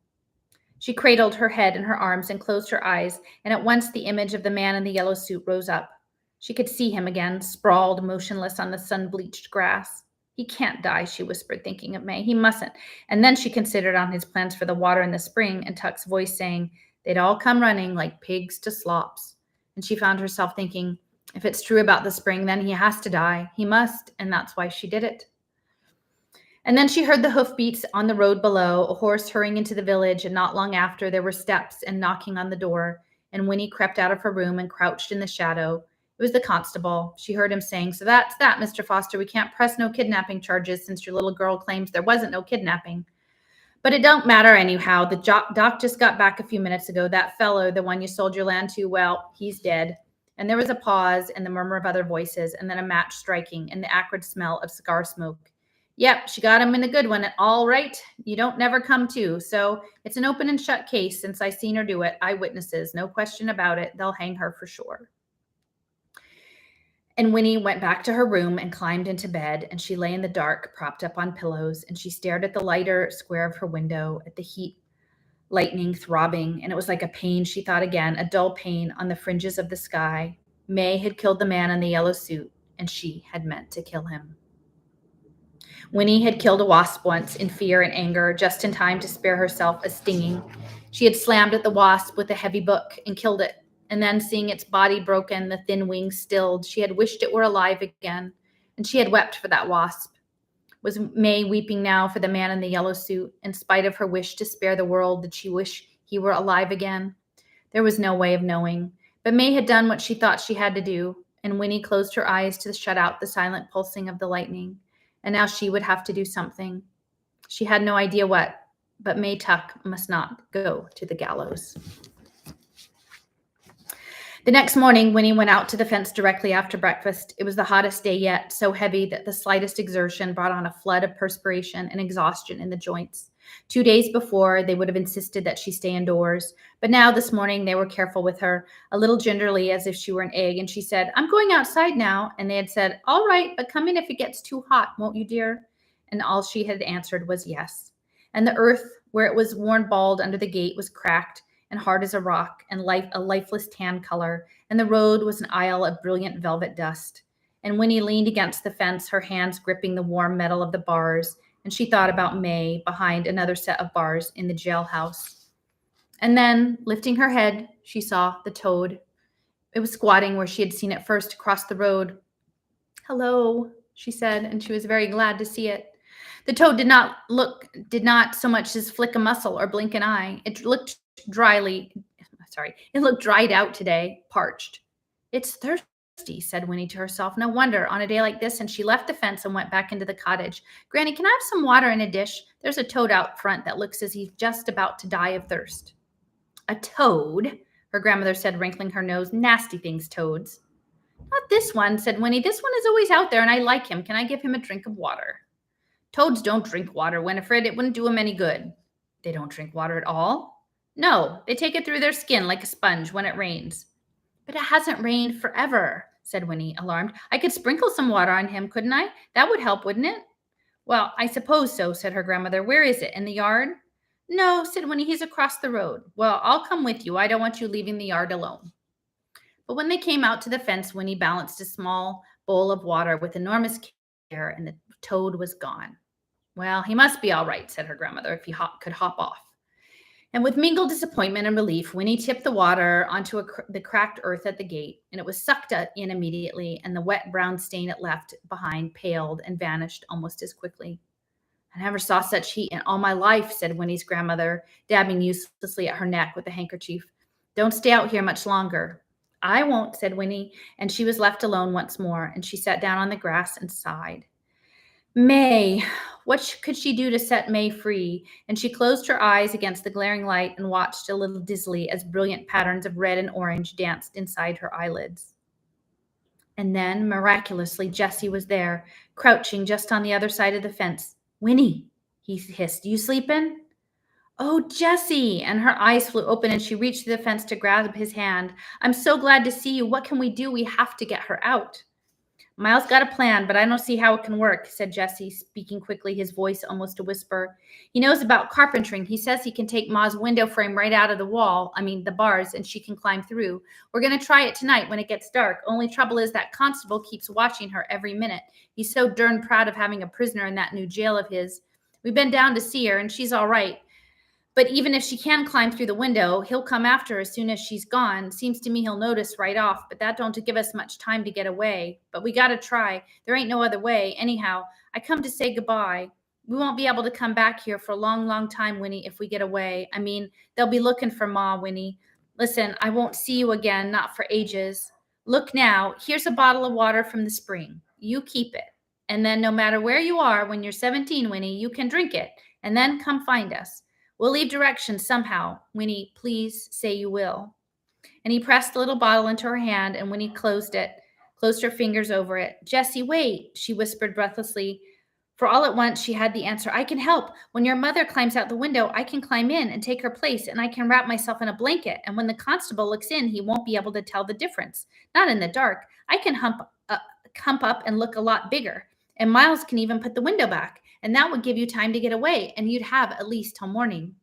She cradled her head in her arms and closed her eyes, and at once the image of the man in the yellow suit rose up. She could see him again, sprawled motionless on the sun-bleached grass. "He can't die," she whispered, thinking of May. "He mustn't." And then she considered on his plans for the water in the spring, and Tuck's voice saying, "They'd all come running like pigs to slops." And she found herself thinking, if it's true about the spring, then he has to die. He must, and that's why she did it. And then she heard the hoofbeats on the road below, a horse hurrying into the village, and not long after there were steps and knocking on the door, and Winnie crept out of her room and crouched in the shadow. It was the constable. She heard him saying, "So that's that, Mr. Foster. We can't press no kidnapping charges since your little girl claims there wasn't no kidnapping. But it don't matter anyhow. The doc just got back a few minutes ago. That fellow, the one you sold your land to, well, he's dead." And there was a pause and the murmur of other voices, and then a match striking and the acrid smell of cigar smoke. "Yep, she got him in the good one. All right. You don't never come to. So it's an open and shut case since I seen her do it. Eyewitnesses, no question about it. They'll hang her for sure." And Winnie went back to her room and climbed into bed, and she lay in the dark, propped up on pillows, and she stared at the lighter square of her window, at the heat lightning throbbing, and it was like a pain, she thought again, a dull pain on the fringes of the sky. May had killed the man in the yellow suit, and she had meant to kill him. Winnie had killed a wasp once in fear and anger, just in time to spare herself a stinging. She had slammed at the wasp with a heavy book and killed it. And then, seeing its body broken, the thin wings stilled, she had wished it were alive again. And she had wept for that wasp. Was May weeping now for the man in the yellow suit? In spite of her wish to spare the world, did she wish he were alive again? There was no way of knowing. But May had done what she thought she had to do, and Winnie closed her eyes to shut out the silent pulsing of the lightning. And now she would have to do something. She had no idea what, but May Tuck must not go to the gallows. The next morning, Winnie went out to the fence directly after breakfast. It was the hottest day yet, so heavy that the slightest exertion brought on a flood of perspiration and exhaustion in the joints. 2 days before, they would have insisted that she stay indoors, but now this morning they were careful with her, a little gingerly as if she were an egg, and she said, "I'm going outside now," and they had said, "All right, but come in if it gets too hot, won't you, dear?" And all she had answered was yes. And the earth, where it was worn bald under the gate, was cracked and hard as a rock, and a lifeless tan color, and the road was an aisle of brilliant velvet dust. And Winnie leaned against the fence, her hands gripping the warm metal of the bars, and she thought about May behind another set of bars in the jailhouse. And then, lifting her head, she saw the toad. It was squatting where she had seen it first, across the road. "Hello," she said, and she was very glad to see it. The toad did not so much as flick a muscle or blink an eye. It looked dried out today, parched. "It's thirsty," said Winnie to herself. "No wonder, on a day like this," and she left the fence and went back into the cottage. "Granny, can I have some water in a dish? There's a toad out front that looks as if he's just about to die of thirst." "A toad?" her grandmother said, wrinkling her nose. "Nasty things, toads." "Not this one," said Winnie. "This one is always out there, and I like him. Can I give him a drink of water?" "Toads don't drink water, Winifred. It wouldn't do them any good." "They don't drink water at all?" "No, they take it through their skin like a sponge when it rains." "But it hasn't rained forever," said Winnie, alarmed. "I could sprinkle some water on him, couldn't I? That would help, wouldn't it?" "Well, I suppose so," said her grandmother. "Where is it? In the yard?" "No," said Winnie. "He's across the road." "Well, I'll come with you. I don't want you leaving the yard alone." But when they came out to the fence, Winnie balanced a small bowl of water with enormous care, and the toad was gone. "Well, he must be all right," said her grandmother, "if he could hop off." And with mingled disappointment and relief, Winnie tipped the water onto the cracked earth at the gate, and it was sucked in immediately, and the wet brown stain it left behind paled and vanished almost as quickly. "I never saw such heat in all my life," said Winnie's grandmother, dabbing uselessly at her neck with a handkerchief. "Don't stay out here much longer." "I won't," said Winnie, and she was left alone once more, and she sat down on the grass and sighed. May. What could she do to set May free? And she closed her eyes against the glaring light and watched a little dizzily as brilliant patterns of red and orange danced inside her eyelids. And then, miraculously, Jessie was there, crouching just on the other side of the fence. "Winnie," he hissed, "you sleepin'?" "Oh, Jessie!" And her eyes flew open and she reached to the fence to grab his hand. "I'm so glad to see you. What can we do? We have to get her out." "Miles got a plan, but I don't see how it can work," said Jessie, speaking quickly, his voice almost a whisper. "He knows about carpentering. He says he can take Ma's window frame right out of the bars, and she can climb through. We're going to try it tonight when it gets dark. Only trouble is that constable keeps watching her every minute. He's so darn proud of having a prisoner in that new jail of his. We've been down to see her, and she's all right. But even if she can climb through the window, he'll come after her as soon as she's gone. Seems to me he'll notice right off, but that don't give us much time to get away. But we got to try. There ain't no other way. Anyhow, I come to say goodbye. We won't be able to come back here for a long, long time, Winnie, if we get away. I mean, they'll be looking for Ma, Winnie. Listen, I won't see you again, not for ages. Look now, here's a bottle of water from the spring. You keep it. And then no matter where you are, when you're 17, Winnie, you can drink it. And then come find us. We'll leave directions somehow. Winnie, please say you will." And he pressed the little bottle into her hand, and Winnie closed her fingers over it. "Jessie, wait," she whispered breathlessly. For all at once, she had the answer. "I can help. When your mother climbs out the window, I can climb in and take her place, and I can wrap myself in a blanket. And when the constable looks in, he won't be able to tell the difference. Not in the dark. I can hump up and look a lot bigger. And Miles can even put the window back. And that would give you time to get away, and you'd have at least till morning."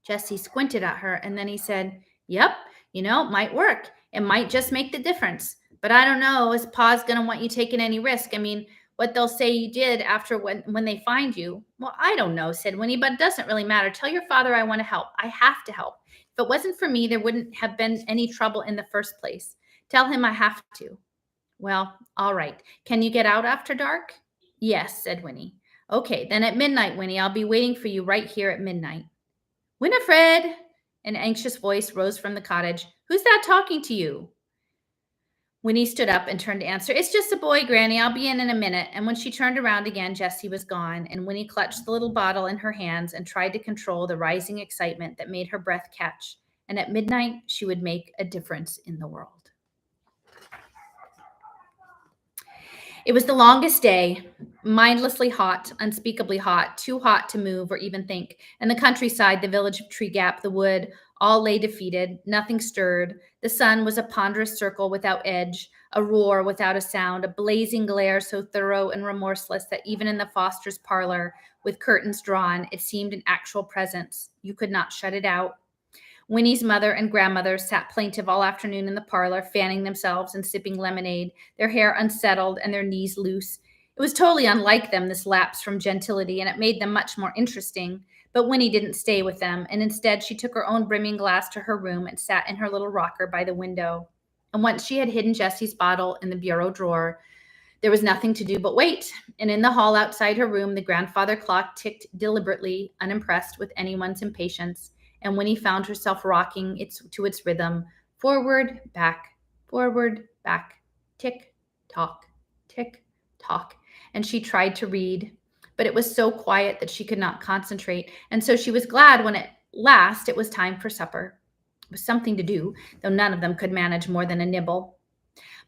Jessie squinted at her, and then he said, "Yep, it might work. It might just make the difference. But I don't know as Pa's going to want you taking any risk. I mean, What they'll say you did after when they find you. Well, I don't know, said Winnie, but it doesn't really matter. Tell your father I want to help. I have to help. If it wasn't for me, there wouldn't have been any trouble in the first place. Tell him I have to. Well, all right. Can you get out after dark? Yes, said Winnie. Okay, then at midnight, Winnie, I'll be waiting for you right here at midnight. Winifred! An anxious voice rose from the cottage. Who's that talking to you? Winnie stood up and turned to answer. It's just a boy, Granny. I'll be in a minute. And when she turned around again, Jessie was gone, and Winnie clutched the little bottle in her hands and tried to control the rising excitement that made her breath catch. And at midnight, she would make a difference in the world. It was the longest day, mindlessly hot, unspeakably hot, too hot to move or even think. And the countryside, the village of Tree Gap, the wood, all lay defeated. Nothing stirred. The sun was a ponderous circle without edge, a roar without a sound, a blazing glare so thorough and remorseless that even in the Foster's parlor, with curtains drawn, it seemed an actual presence. You could not shut it out. Winnie's mother and grandmother sat plaintive all afternoon in the parlor, fanning themselves and sipping lemonade, their hair unsettled and their knees loose. It was totally unlike them, this lapse from gentility, and it made them much more interesting. But Winnie didn't stay with them, and instead she took her own brimming glass to her room and sat in her little rocker by the window. And once she had hidden Jessie's bottle in the bureau drawer, there was nothing to do but wait. And in the hall outside her room, the grandfather clock ticked deliberately, unimpressed with anyone's impatience. And Winnie found herself rocking to its rhythm, forward, back, tick, tock, tick, tock. And she tried to read, but it was so quiet that she could not concentrate. And so she was glad when at last it was time for supper. It was something to do, though none of them could manage more than a nibble.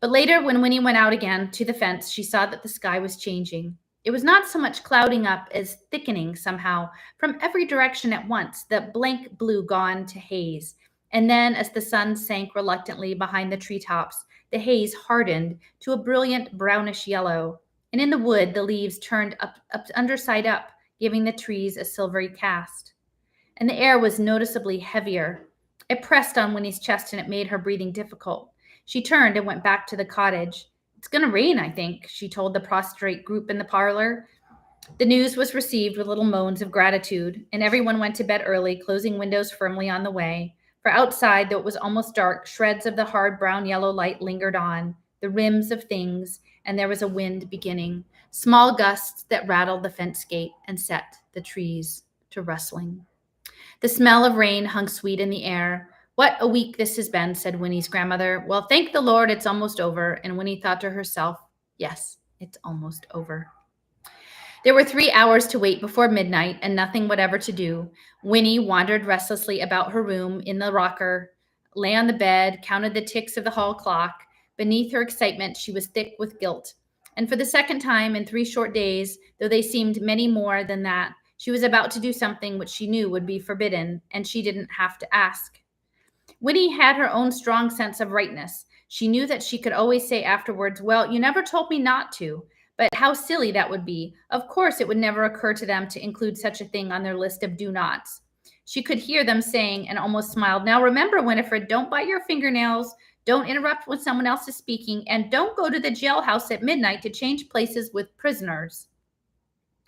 But later, when Winnie went out again to the fence, she saw that the sky was changing. It was not so much clouding up as thickening somehow from every direction at once, the blank blue gone to haze. And then as the sun sank reluctantly behind the treetops, the haze hardened to a brilliant brownish yellow. And in the wood, the leaves turned up underside up, giving the trees a silvery cast. And the air was noticeably heavier. It pressed on Winnie's chest and it made her breathing difficult. She turned and went back to the cottage. It's going to rain, I think, she told the prostrate group in the parlor. The news was received with little moans of gratitude, and everyone went to bed early, closing windows firmly on the way. For outside, though it was almost dark, shreds of the hard brown-yellow light lingered on, the rims of things, and there was a wind beginning, small gusts that rattled the fence gate and set the trees to rustling. The smell of rain hung sweet in the air. What a week this has been, said Winnie's grandmother. Well, thank the Lord, it's almost over. And Winnie thought to herself, yes, it's almost over. There were 3 hours to wait before midnight and nothing whatever to do. Winnie wandered restlessly about her room in the rocker, lay on the bed, counted the ticks of the hall clock. Beneath her excitement, she was thick with guilt. And for the second time in 3 short days, though they seemed many more than that, she was about to do something which she knew would be forbidden, and she didn't have to ask. Winnie had her own strong sense of rightness. She knew that she could always say afterwards, well, you never told me not to, but how silly that would be. Of course, it would never occur to them to include such a thing on their list of do-nots. She could hear them saying and almost smiled, now remember, Winifred, don't bite your fingernails, don't interrupt when someone else is speaking, and don't go to the jailhouse at midnight to change places with prisoners.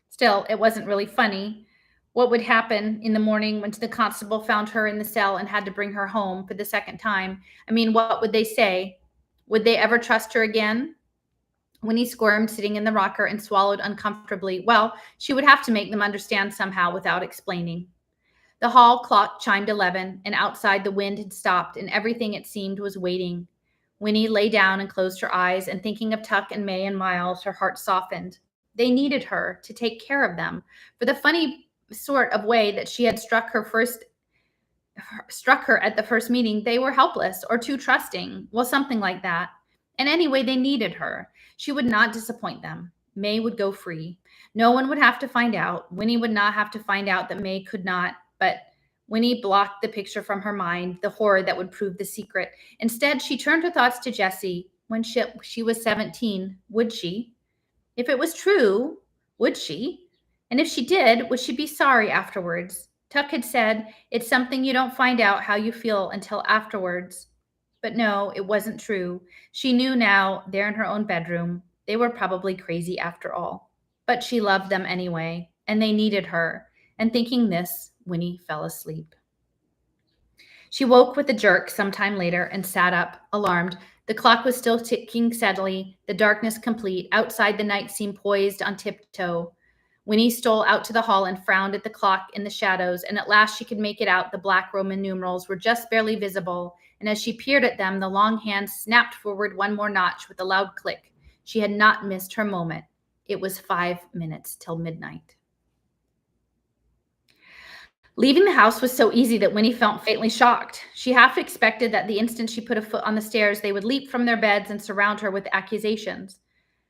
Still, it wasn't really funny. What would happen in the morning when the constable found her in the cell and had to bring her home for the second time? I mean, what would they say? Would they ever trust her again? Winnie squirmed, sitting in the rocker, and swallowed uncomfortably. Well, she would have to make them understand somehow without explaining. The hall clock chimed 11, and outside the wind had stopped, and everything, it seemed, was waiting. Winnie lay down and closed her eyes, and thinking of Tuck and May and Miles, her heart softened. They needed her to take care of them. For the funny sort of way that she had struck her at the first meeting, they were helpless or too trusting. Well, something like that. And anyway, they needed her. She would not disappoint them. May would go free. No one would have to find out. Winnie would not have to find out that May could not, but Winnie blocked the picture from her mind, the horror that would prove the secret. Instead, she turned her thoughts to Jessie. When she was 17, would she? If it was true, would she? And if she did, would she be sorry afterwards? Tuck had said, it's something you don't find out how you feel until afterwards. But no, it wasn't true. She knew now, there in her own bedroom, They were probably crazy after all. But she loved them anyway, and they needed her. And thinking this, Winnie fell asleep. She woke with a jerk some time later and sat up, alarmed. The clock was still ticking steadily, the darkness complete. Outside, the night seemed poised on tiptoe. Winnie stole out to the hall and frowned at the clock in the shadows, and at last she could make it out. The black Roman numerals were just barely visible, and as she peered at them, the long hand snapped forward one more notch with a loud click. She had not missed her moment. It was 5 minutes till midnight. Leaving the house was so easy that Winnie felt faintly shocked. She half expected that the instant she put a foot on the stairs, they would leap from their beds and surround her with accusations.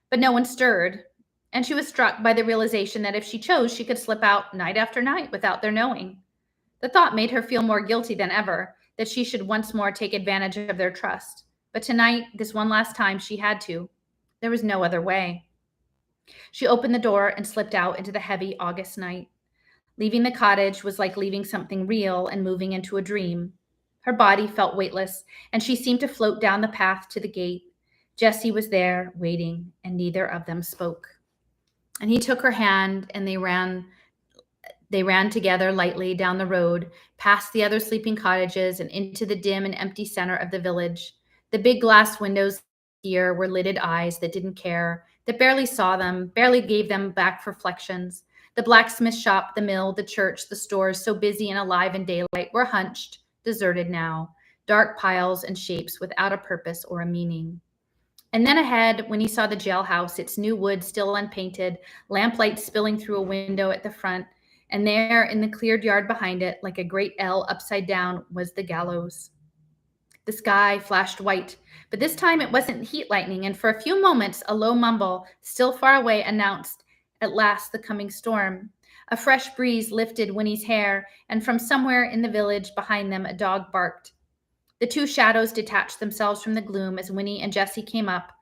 But no one stirred, and she was struck by the realization that if she chose, she could slip out night after night without their knowing. The thought made her feel more guilty than ever, that she should once more take advantage of their trust. But tonight, this one last time, she had to. There was no other way. She opened the door and slipped out into the heavy August night. Leaving the cottage was like leaving something real and moving into a dream. Her body felt weightless, and she seemed to float down the path to the gate. Jesse was there, waiting, and neither of them spoke. And he took her hand, and they ran together lightly down the road, past the other sleeping cottages, and into the dim and empty center of the village. The big glass windows here were lidded eyes that didn't care, that barely saw them, barely gave them back reflections. The blacksmith shop, the mill, the church, the stores, so busy and alive in daylight, were hunched, deserted now, dark piles and shapes without a purpose or a meaning. And then ahead, when he saw the jailhouse, its new wood still unpainted, lamplight spilling through a window at the front, and there in the cleared yard behind it, like a great L upside down, was the gallows. The sky flashed white, but this time it wasn't heat lightning, and for a few moments, a low mumble, still far away, announced at last the coming storm. A fresh breeze lifted Winnie's hair, and from somewhere in the village behind them, a dog barked. The two shadows detached themselves from the gloom as Winnie and Jessie came up,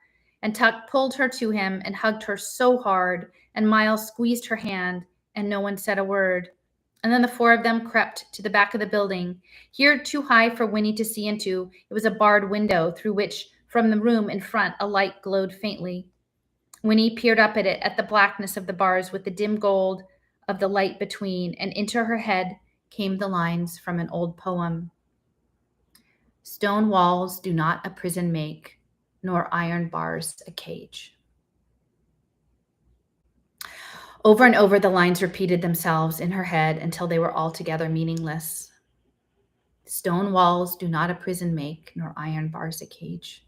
and Tuck pulled her to him and hugged her so hard, and Miles squeezed her hand, and no one said a word. And then the four of them crept to the back of the building. Here, too high for Winnie to see into, it was a barred window through which, from the room in front, a light glowed faintly. Winnie peered up at it, at the blackness of the bars with the dim gold of the light between, and into her head came the lines from an old poem. Stone walls do not a prison make, nor iron bars a cage. Over and over the lines repeated themselves in her head until they were altogether meaningless. Stone walls do not a prison make, nor iron bars a cage.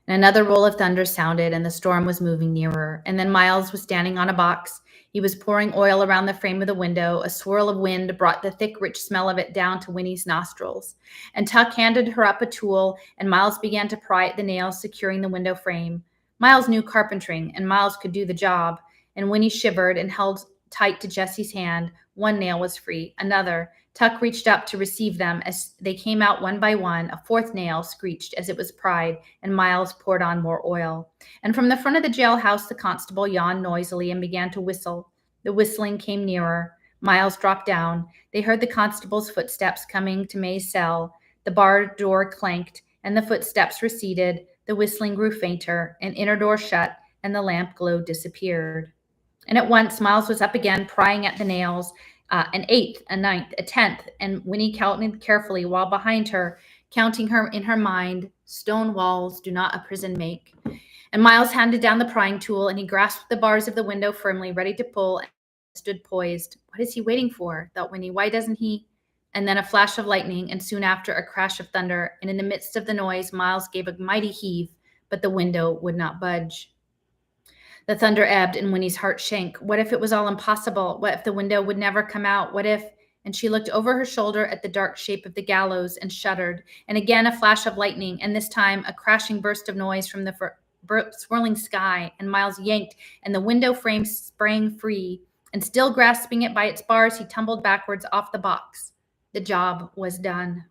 And another roll of thunder sounded, and the storm was moving nearer. And then Miles was standing on a box. He was pouring oil around the frame of the window. A swirl of wind brought the thick, rich smell of it down to Winnie's nostrils. And Tuck handed her up a tool, and Miles began to pry at the nails securing the window frame. Miles knew carpentering, and Miles could do the job. And Winnie shivered and held tight to Jessie's hand. One nail was free. Another. Tuck reached up to receive them. As they came out one by one, a fourth nail screeched as it was pried, and Miles poured on more oil. And from the front of the jailhouse, the constable yawned noisily and began to whistle. The whistling came nearer. Miles dropped down. They heard the constable's footsteps coming to May's cell. The barred door clanked, and the footsteps receded. The whistling grew fainter. An inner door shut, and the lamp glow disappeared. And at once, Miles was up again, prying at the nails. An eighth, a ninth, a 10th, and Winnie counted carefully while behind her, counting her in her mind, stone walls do not a prison make. And Miles handed down the prying tool, and he grasped the bars of the window firmly, ready to pull, and stood poised. What is he waiting for? Thought Winnie. Why doesn't he? And then a flash of lightning, and soon after a crash of thunder, and in the midst of the noise, Miles gave a mighty heave, but the window would not budge. The thunder ebbed, and Winnie's heart sank. What if it was all impossible? What if the window would never come out? What if... And she looked over her shoulder at the dark shape of the gallows and shuddered. And again a flash of lightning, and this time a crashing burst of noise from the swirling sky. And Miles yanked, and the window frame sprang free. And still grasping it by its bars, he tumbled backwards off the box. The job was done.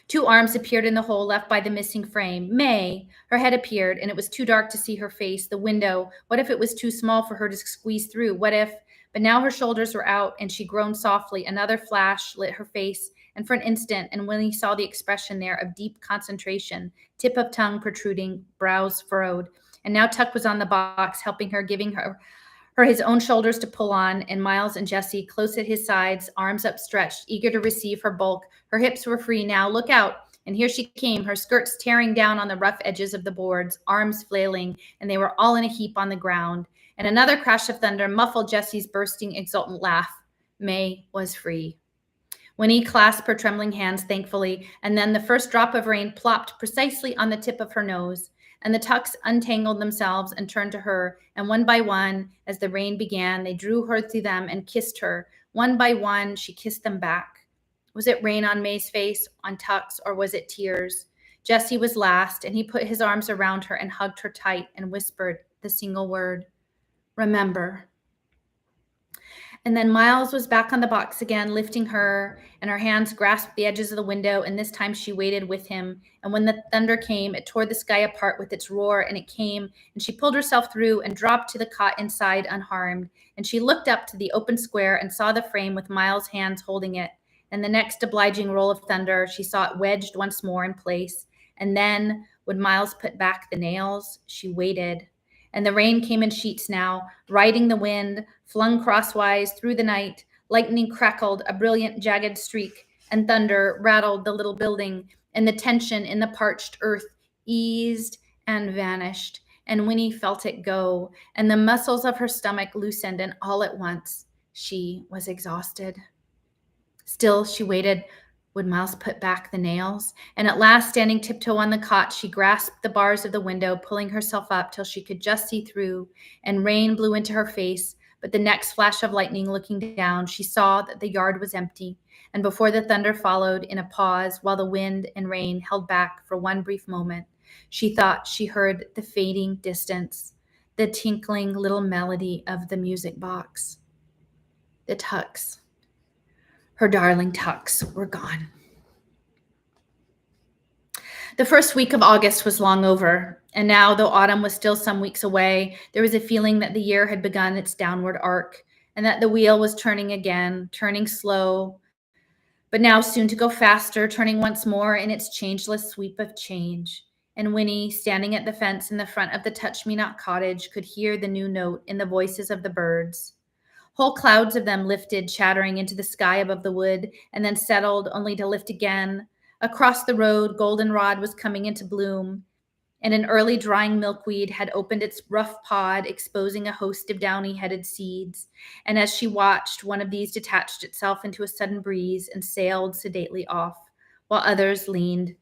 Two arms appeared in the hole left by the missing frame. May, her head appeared, and it was too dark to see her face. The window, what if it was too small for her to squeeze through? What if... But now her shoulders were out, and she groaned softly. Another flash lit her face, and for an instant, and when he saw the expression there of deep concentration, tip of tongue protruding, brows furrowed, And now Tuck was on the box, helping her, giving her his own shoulders to pull on, and Miles and Jessie close at his sides, arms upstretched, eager to receive her bulk. Her hips were free now. Look out. And here she came, her skirts tearing down on the rough edges of the boards, arms flailing, and they were all in a heap on the ground. And another crash of thunder muffled Jessie's bursting, exultant laugh. May was free. Winnie clasped her trembling hands thankfully, and then the first drop of rain plopped precisely on the tip of her nose. And the Tucks untangled themselves and turned to her, and one by one, as the rain began, they drew her to them and kissed her. One by one, she kissed them back. Was it rain on May's face, on Tuck's, or was it tears? Jessie was last, and he put his arms around her and hugged her tight and whispered the single word, remember. And then Miles was back on the box again, lifting her, and her hands grasped the edges of the window, and this time she waited with him. And when the thunder came, it tore the sky apart with its roar, and it came, and she pulled herself through and dropped to the cot inside unharmed. And she looked up to the open square and saw the frame with Miles' hands holding it. And the next obliging roll of thunder, she saw it wedged once more in place. And then, when Miles put back the nails, she waited. And the rain came in sheets now, riding the wind, flung crosswise through the night. Lightning crackled a brilliant, jagged streak, and thunder rattled the little building, and the tension in the parched earth eased and vanished. And Winnie felt it go, and the muscles of her stomach loosened, and all at once she was exhausted. Still, she waited. Would Miles put back the nails? And at last, standing tiptoe on the cot, she grasped the bars of the window, pulling herself up till she could just see through, and rain blew into her face. But the next flash of lightning, looking down, she saw that the yard was empty. And before the thunder followed, in a pause, while the wind and rain held back for one brief moment, she thought she heard the fading distance, the tinkling little melody of the music box. The Tucks. Her darling Tucks were gone. The first week of August was long over, and now, though autumn was still some weeks away, there was a feeling that the year had begun its downward arc, and that the wheel was turning again, turning slow, but now soon to go faster, turning once more in its changeless sweep of change. And Winnie, standing at the fence in the front of the Touch-Me-Not cottage, could hear the new note in the voices of the birds. Whole clouds of them lifted, chattering into the sky above the wood, and then settled, only to lift again. Across the road, goldenrod was coming into bloom, and an early drying milkweed had opened its rough pod, exposing a host of downy-headed seeds. And as she watched, one of these detached itself into a sudden breeze and sailed sedately off, while others leaned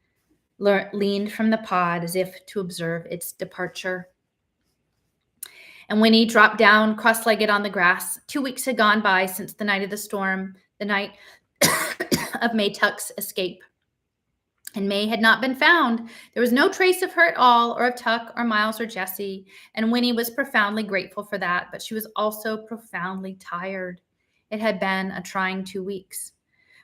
from the pod as if to observe its departure. And Winnie dropped down cross-legged on the grass. 2 weeks had gone by since the night of the storm, the night of May Tuck's escape. And May had not been found. There was no trace of her at all, or of Tuck, or Miles, or Jessie. And Winnie was profoundly grateful for that, but she was also profoundly tired. It had been a trying 2 weeks.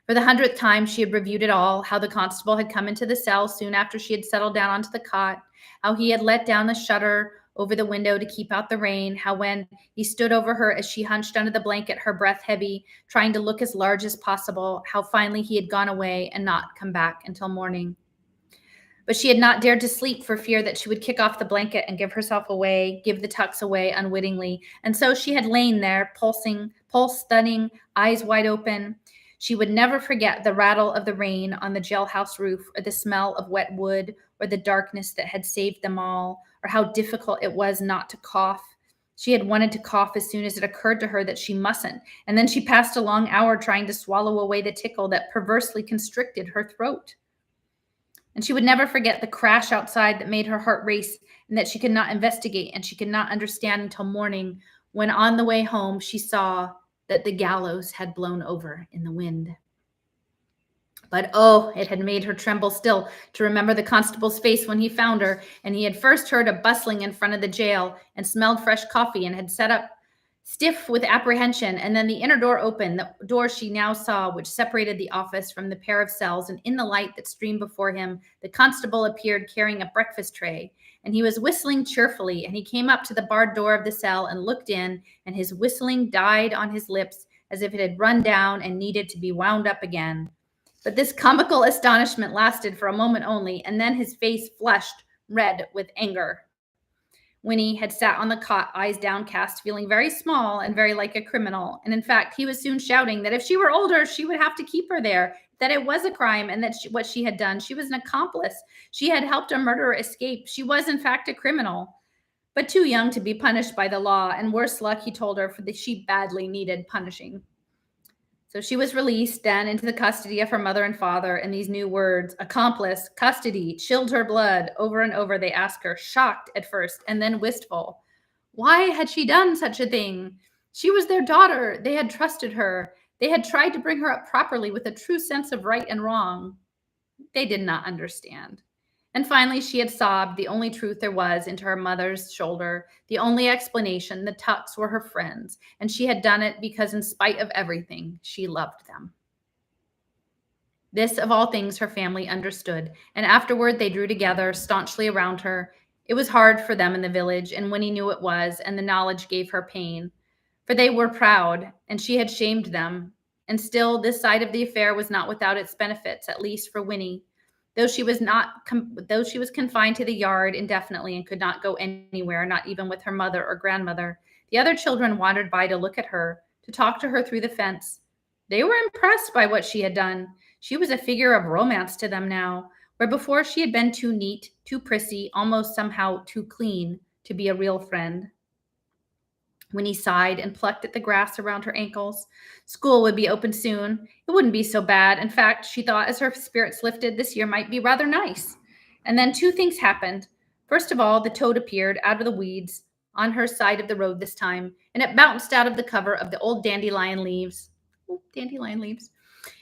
For the 100th time, she had reviewed it all, how the constable had come into the cell soon after she had settled down onto the cot, how he had let down the shutter over the window to keep out the rain, how when he stood over her as she hunched under the blanket, her breath heavy, trying to look as large as possible, how finally he had gone away and not come back until morning. But she had not dared to sleep for fear that she would kick off the blanket and give herself away, give the Tucks away unwittingly. And so she had lain there, pulse stunning, eyes wide open. She would never forget the rattle of the rain on the jailhouse roof, or the smell of wet wood, or the darkness that had saved them all, or how difficult it was not to cough. She had wanted to cough as soon as it occurred to her that she mustn't, and then she passed a long hour trying to swallow away the tickle that perversely constricted her throat. And she would never forget the crash outside that made her heart race, and that she could not investigate and she could not understand until morning, when on the way home she saw that the gallows had blown over in the wind. But oh, it had made her tremble still to remember the constable's face when he found her, and he had first heard a bustling in front of the jail and smelled fresh coffee and had sat up stiff with apprehension. And then the inner door opened, the door she now saw, which separated the office from the pair of cells, and in the light that streamed before him, the constable appeared carrying a breakfast tray, and he was whistling cheerfully, and he came up to the barred door of the cell and looked in, and his whistling died on his lips as if it had run down and needed to be wound up again. But this comical astonishment lasted for a moment only, and then his face flushed red with anger. Winnie had sat on the cot, eyes downcast, feeling very small and very like a criminal. And in fact, he was soon shouting that if she were older, she would have to keep her there, that it was a crime, and that what she had done, she was an accomplice. She had helped a murderer escape. She was, in fact, a criminal, but too young to be punished by the law. And worse luck, he told her, for that she badly needed punishing. So she was released then into the custody of her mother and father, and these new words, accomplice, custody, chilled her blood. Over and over they asked her, shocked at first and then wistful. Why had she done such a thing? She was their daughter. They had trusted her. They had tried to bring her up properly with a true sense of right and wrong. They did not understand. And finally, she had sobbed the only truth there was into her mother's shoulder, the only explanation. The Tucks were her friends, and she had done it because, in spite of everything, she loved them. This, of all things, her family understood, and afterward they drew together staunchly around her. It was hard for them in the village, and Winnie knew it was, and the knowledge gave her pain. For they were proud, and she had shamed them. And still, this side of the affair was not without its benefits, at least for Winnie. Though she was confined to the yard indefinitely and could not go anywhere, not even with her mother or grandmother, the other children wandered by to look at her, to talk to her through the fence. They were impressed by what she had done. She was a figure of romance to them now, where before she had been too neat, too prissy, almost somehow too clean to be a real friend. Winnie sighed and plucked at the grass around her ankles. School would be open soon. It wouldn't be so bad. In fact, she thought as her spirits lifted, this year might be rather nice. And then two things happened. First of all, the toad appeared out of the weeds on her side of the road this time, and it bounced out of the cover of the old dandelion leaves.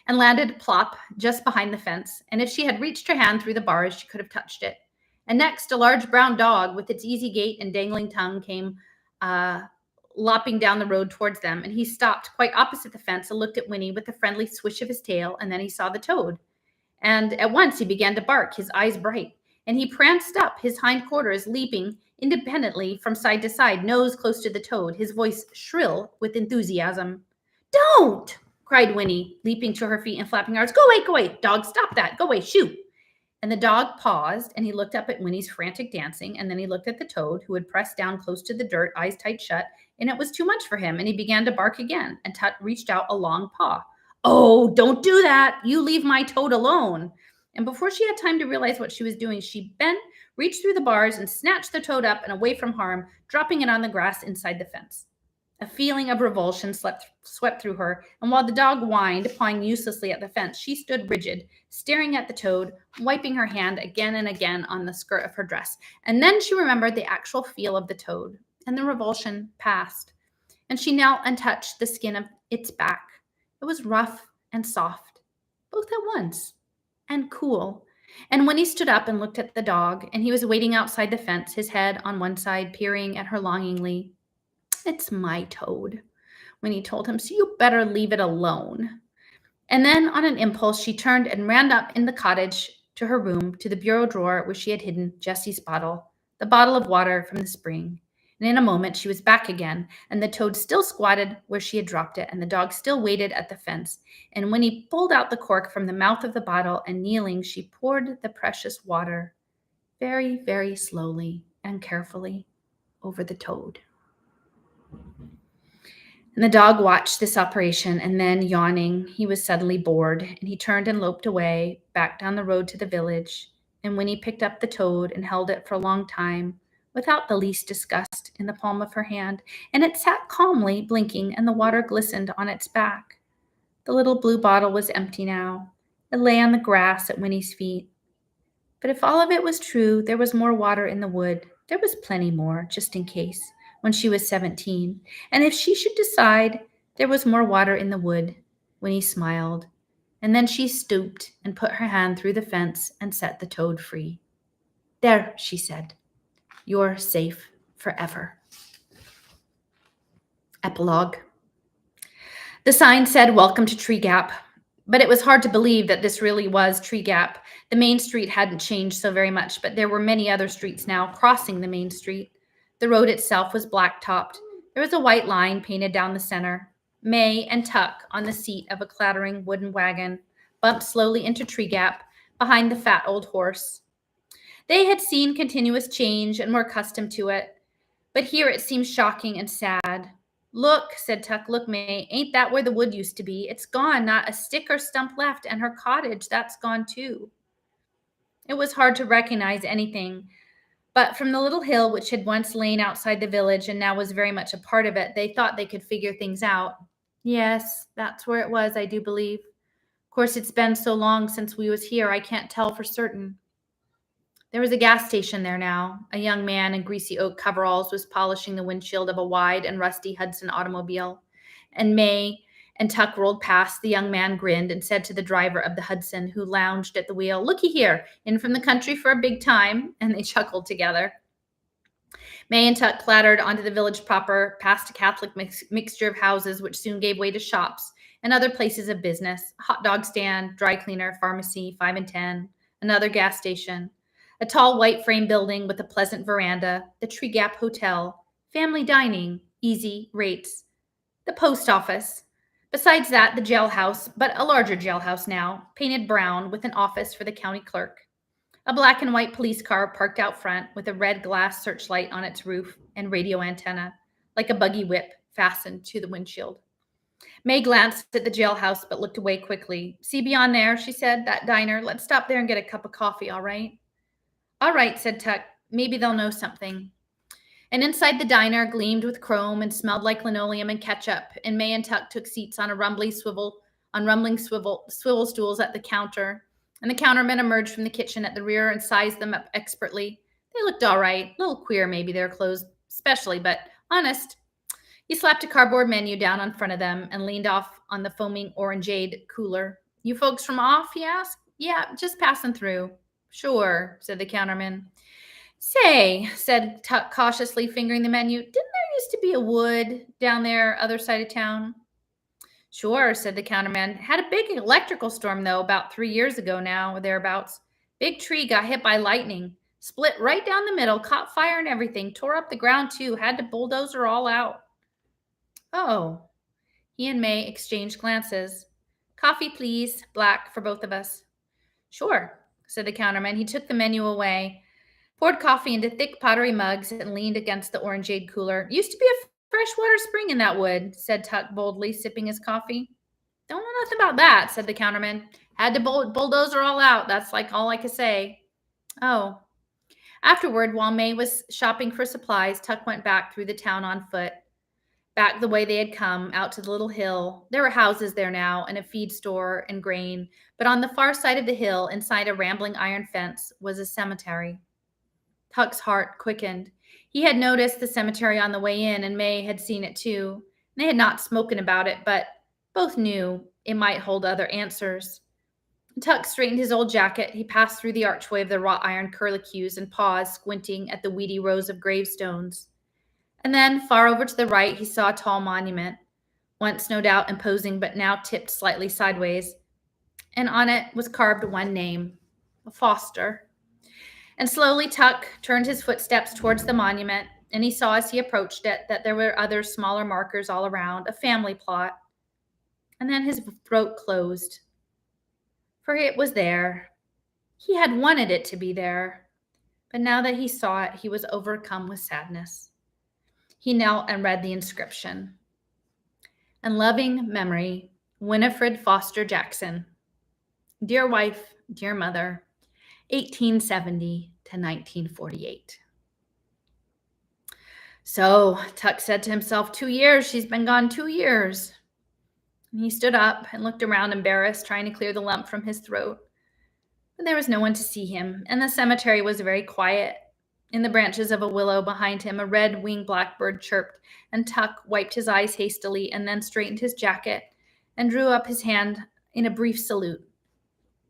And landed plop just behind the fence. And if she had reached her hand through the bars, she could have touched it. And next, a large brown dog with its easy gait and dangling tongue came lopping down the road towards them, and he stopped quite opposite the fence and looked at Winnie with a friendly swish of his tail, and then he saw the toad. And at once he began to bark, his eyes bright, and he pranced up, his hind quarters leaping independently from side to side, nose close to the toad, his voice shrill with enthusiasm. "Don't!" cried Winnie, leaping to her feet and flapping her arms. Go away, dog, stop that, go away, shoot." And the dog paused, and he looked up at Winnie's frantic dancing, and then he looked at the toad, who had pressed down close to the dirt, eyes tight shut, and it was too much for him, and he began to bark again, and Tut reached out a long paw. "Oh, don't do that. You leave my toad alone." And before she had time to realize what she was doing, she bent, reached through the bars, and snatched the toad up and away from harm, dropping it on the grass inside the fence. A feeling of revulsion swept through her, and while the dog whined, pawing uselessly at the fence, she stood rigid, staring at the toad, wiping her hand again and again on the skirt of her dress. And then she remembered the actual feel of the toad, and the revulsion passed. And she knelt and touched the skin of its back. It was rough and soft, both at once, and cool. And when he stood up and looked at the dog, and he was waiting outside the fence, his head on one side, peering at her longingly. "It's my toad," Winnie told him, "so you better leave it alone." And then on an impulse, she turned and ran up in the cottage to her room, to the bureau drawer where she had hidden Jessie's bottle, the bottle of water from the spring. And in a moment, she was back again, and the toad still squatted where she had dropped it, and the dog still waited at the fence. And Winnie pulled out the cork from the mouth of the bottle, and kneeling, she poured the precious water very, very slowly and carefully over the toad. And the dog watched this operation, and then, yawning, he was suddenly bored, and he turned and loped away, back down the road to the village. And Winnie picked up the toad and held it for a long time, without the least disgust, in the palm of her hand, and it sat calmly blinking, and the water glistened on its back. The little blue bottle was empty now. It lay on the grass at Winnie's feet. But if all of it was true, there was more water in the wood. There was plenty more, just in case, when she was 17. And if she should decide, there was more water in the wood. Winnie smiled. And then she stooped and put her hand through the fence and set the toad free. "There," she said. "You're safe forever." Epilogue. The sign said, "Welcome to Tree Gap." But it was hard to believe that this really was Tree Gap. The main street hadn't changed so very much, but there were many other streets now crossing the main street. The road itself was black-topped. There was a white line painted down the center. May and Tuck, on the seat of a clattering wooden wagon, bumped slowly into Tree Gap behind the fat old horse. They had seen continuous change and were accustomed to it. But here it seems shocking and sad. Look, said Tuck, look, May, ain't that where the wood used to be? It's gone, not a stick or stump left, and her cottage, that's gone too. It was hard to recognize anything, but from the little hill which had once lain outside the village and now was very much a part of it, they thought they could figure things out. Yes, that's where it was, I do believe. Of course, it's been so long since we was here, I can't tell for certain. There was a gas station there now. A young man in greasy oak coveralls was polishing the windshield of a wide and rusty Hudson automobile. And May and Tuck rolled past. The young man grinned and said to the driver of the Hudson, who lounged at the wheel, "Looky here, in from the country for a big time." And they chuckled together. May and Tuck clattered onto the village proper, past a Catholic mixture of houses, which soon gave way to shops and other places of business: hot dog stand, dry cleaner, pharmacy, 5 and 10, another gas station, a tall white frame building with a pleasant veranda, the Tree Gap Hotel, family dining, easy rates, the post office. Besides that, the jailhouse, but a larger jailhouse now, painted brown with an office for the county clerk. A black and white police car parked out front with a red glass searchlight on its roof and radio antenna, like a buggy whip fastened to the windshield. May glanced at the jailhouse but looked away quickly. "See beyond there," she said, "that diner. Let's stop there and get a cup of coffee, all right?" "All right," said Tuck. "Maybe they'll know something." And inside the diner gleamed with chrome and smelled like linoleum and ketchup, and May and Tuck took seats on rumbling swivel stools at the counter. And the counterman emerged from the kitchen at the rear and sized them up expertly. They looked all right. A little queer, maybe, their clothes, especially, but honest. He slapped a cardboard menu down in front of them and leaned off on the foaming orangeade cooler. "You folks from off?" he asked. "Yeah, just passing through." "Sure," said the counterman. "Say," said Tuck cautiously, fingering the menu, "didn't there used to be a wood down there, other side of town?" "Sure," said the counterman. "Had a big electrical storm, though, about 3 years ago now, or thereabouts. Big tree got hit by lightning. Split right down the middle, caught fire and everything. Tore up the ground, too. Had to bulldozer all out." "Oh." He and May exchanged glances. "Coffee, please. Black for both of us." "Sure," said the counterman. He took the menu away, poured coffee into thick pottery mugs, and leaned against the orangeade cooler. "Used to be a freshwater spring in that wood," said Tuck boldly, sipping his coffee. "Don't know nothing about that," said the counterman. "Had to bulldozer all out. That's like all I could say." "Oh." Afterward, while May was shopping for supplies, Tuck went back through the town on foot, back the way they had come, out to the little hill. There were houses there now, and a feed store and grain, but on the far side of the hill, inside a rambling iron fence, was a cemetery. Tuck's heart quickened. He had noticed the cemetery on the way in, and May had seen it too. They had not spoken about it, but both knew it might hold other answers. Tuck straightened his old jacket. He passed through the archway of the wrought iron curlicues and paused, squinting at the weedy rows of gravestones. And then, far over to the right, he saw a tall monument, once no doubt imposing, but now tipped slightly sideways. And on it was carved one name, Foster. And slowly Tuck turned his footsteps towards the monument, and he saw as he approached it that there were other smaller markers all around, a family plot. And then his throat closed. For it was there. He had wanted it to be there. But now that he saw it, he was overcome with sadness. He knelt and read the inscription. "In loving memory, Winifred Foster Jackson. Dear wife, dear mother, 1870 to 1948. So, Tuck said to himself, 2 years, she's been gone 2 years. And he stood up and looked around, embarrassed, trying to clear the lump from his throat. But there was no one to see him, and the cemetery was very quiet. In the branches of a willow behind him, a red-winged blackbird chirped, and Tuck wiped his eyes hastily and then straightened his jacket and drew up his hand in a brief salute.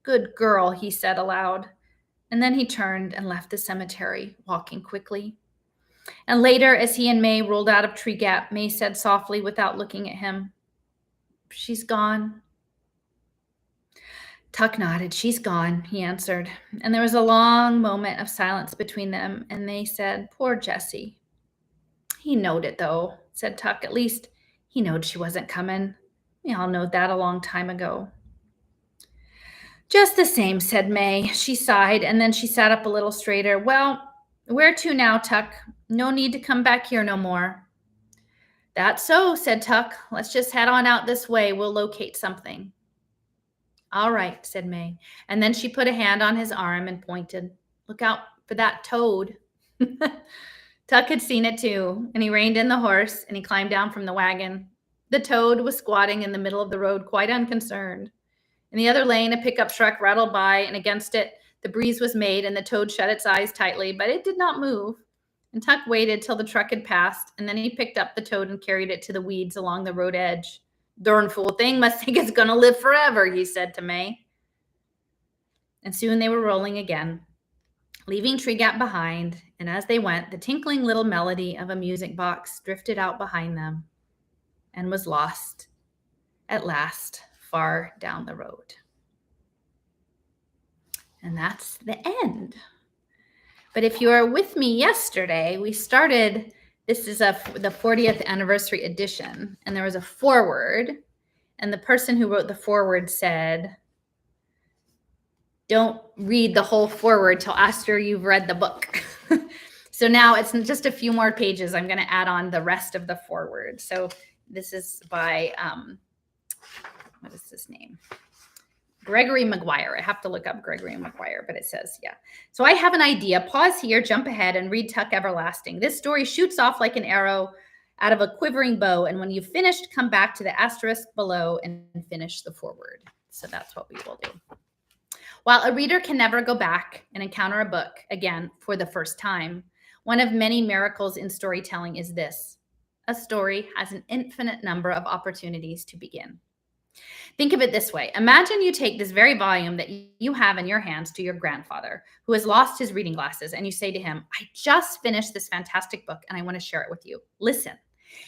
"Good girl," he said aloud. And then he turned and left the cemetery, walking quickly. And later, as he and May rolled out of Tree Gap, May said softly without looking at him, "She's gone." Tuck nodded. "She's gone," he answered. And there was a long moment of silence between them, and May said, "Poor Jessie." "He knowed it, though," said Tuck. "At least, he knowed she wasn't coming. We all knowed that a long time ago." "Just the same," said May. She sighed, and then she sat up a little straighter. "Well, where to now, Tuck? No need to come back here no more. That's so, said Tuck. Let's just head on out this way. We'll locate something. All right, said May. And then she put a hand on his arm and pointed. Look out for that toad. Tuck had seen it too, and he reined in the horse and he climbed down from the wagon. The toad was squatting in the middle of the road, quite unconcerned. In the other lane, a pickup truck rattled by, and against it, the breeze was made, and the toad shut its eyes tightly, but it did not move. And Tuck waited till the truck had passed, and then he picked up the toad and carried it to the weeds along the road edge. Darn fool thing must think it's going to live forever, he said to May. And soon they were rolling again, leaving Tree Gap behind, and as they went, the tinkling little melody of a music box drifted out behind them and was lost at last far down the road. And that's the end. But if you were with me yesterday, we started, this is the 40th anniversary edition, and there was a foreword, and the person who wrote the foreword said, don't read the whole foreword till after you've read the book. So now it's just a few more pages. I'm going to add on the rest of the foreword. So this is by, what is his name? Gregory Maguire. I have to look up Gregory Maguire, but it says, yeah. So I have an idea. Pause here, jump ahead, and read Tuck Everlasting. This story shoots off like an arrow out of a quivering bow, and when you've finished, come back to the asterisk below and finish the foreword. So that's what we will do. While a reader can never go back and encounter a book again for the first time, one of many miracles in storytelling is this: a story has an infinite number of opportunities to begin. Think of it this way. Imagine you take this very volume that you have in your hands to your grandfather who has lost his reading glasses, and you say to him, I just finished this fantastic book and I want to share it with you. Listen.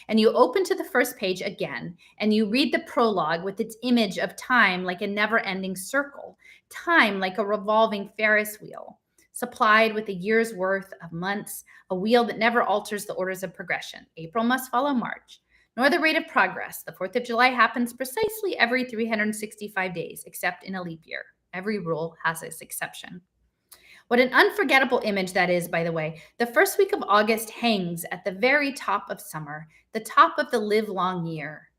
And you open to the first page again, and you read the prologue with its image of time like a never-ending circle, time like a revolving Ferris wheel, supplied with a year's worth of months, a wheel that never alters the orders of progression. April must follow March, nor the rate of progress. The 4th of July happens precisely every 365 days, except in a leap year. Every rule has its exception. What an unforgettable image that is, by the way. The first week of August hangs at the very top of summer, the top of the livelong year.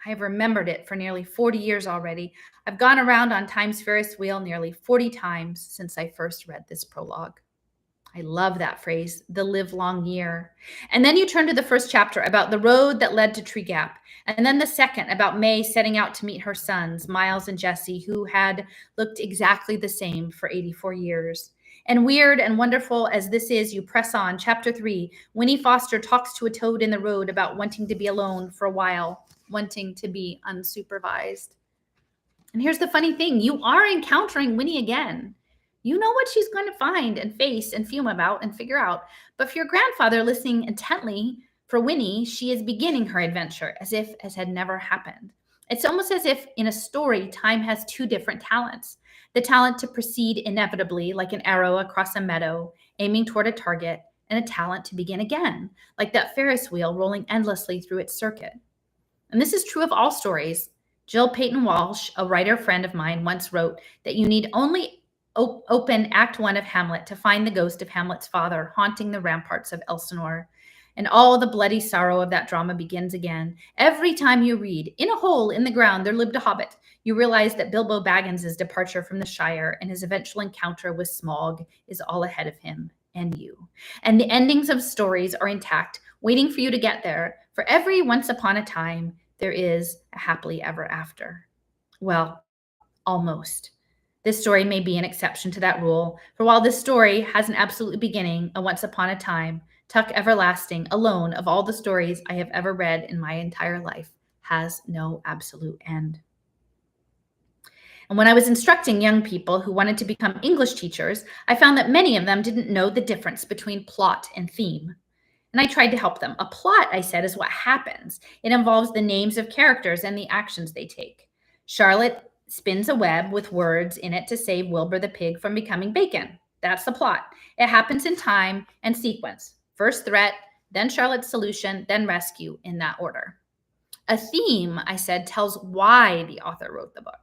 I have remembered it for nearly 40 years already. I've gone around on time's Ferris wheel nearly 40 times since I first read this prologue. I love that phrase, the livelong year. And then you turn to the first chapter about the road that led to Tree Gap. And then the second about May setting out to meet her sons, Miles and Jesse, who had looked exactly the same for 84 years. And weird and wonderful as this is, you press on. Chapter 3, Winnie Foster talks to a toad in the road about wanting to be alone for a while, wanting to be unsupervised. And here's the funny thing. You are encountering Winnie again. You know what she's going to find and face and fume about and figure out. But for your grandfather listening intently, for Winnie, she is beginning her adventure as if it had never happened. It's almost as if in a story, time has two different talents. The talent to proceed inevitably like an arrow across a meadow, aiming toward a target, and a talent to begin again, like that Ferris wheel rolling endlessly through its circuit. And this is true of all stories. Jill Peyton Walsh, a writer friend of mine, once wrote that you need only open Act 1 of Hamlet to find the ghost of Hamlet's father haunting the ramparts of Elsinore. And all the bloody sorrow of that drama begins again. Every time you read, in a hole in the ground there lived a hobbit, you realize that Bilbo Baggins' departure from the Shire and his eventual encounter with Smaug is all ahead of him and you. And the endings of stories are intact, waiting for you to get there. For every once upon a time, there is a happily ever after. Well, almost. This story may be an exception to that rule, for while this story has an absolute beginning, a once upon a time, Tuck Everlasting, alone of all the stories I have ever read in my entire life, has no absolute end. And when I was instructing young people who wanted to become English teachers, I found that many of them didn't know the difference between plot and theme. And I tried to help them. A plot, I said, is what happens. It involves the names of characters and the actions they take. Charlotte spins a web with words in it to save Wilbur the pig from becoming bacon. That's the plot. It happens in time and sequence. First threat, then Charlotte's solution, then rescue, in that order. A theme, I said, tells why the author wrote the book.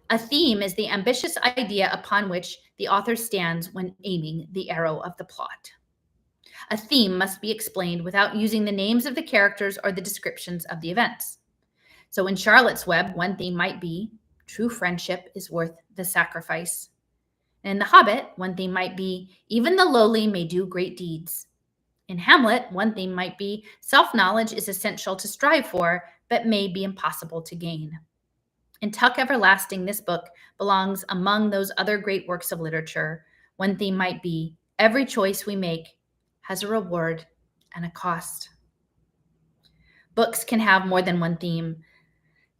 A theme is the ambitious idea upon which the author stands when aiming the arrow of the plot. A theme must be explained without using the names of the characters or the descriptions of the events. So in Charlotte's Web, one theme might be true friendship is worth the sacrifice. And in The Hobbit, one theme might be even the lowly may do great deeds. In Hamlet, one theme might be self-knowledge is essential to strive for, but may be impossible to gain. In Tuck Everlasting, this book belongs among those other great works of literature. One theme might be every choice we make has a reward and a cost. Books can have more than one theme.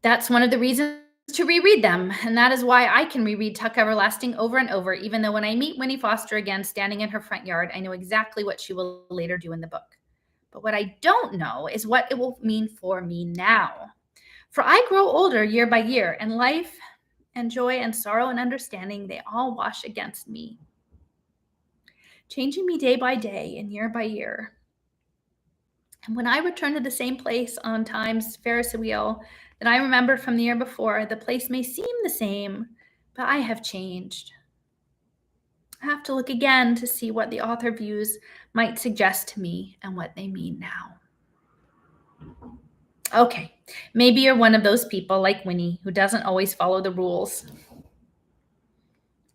That's one of the reasons to reread them, and that is why I can reread Tuck Everlasting over and over, even though when I meet Winnie Foster again standing in her front yard, I know exactly what she will later do in the book. But what I don't know is what it will mean for me now. For I grow older year by year, and life and joy and sorrow and understanding, they all wash against me, changing me day by day and year by year. And when I return to the same place on time's Ferris wheel that I remember from the year before, the place may seem the same, but I have changed. I have to look again to see what the author views might suggest to me and what they mean now. Okay, maybe you're one of those people like Winnie who doesn't always follow the rules.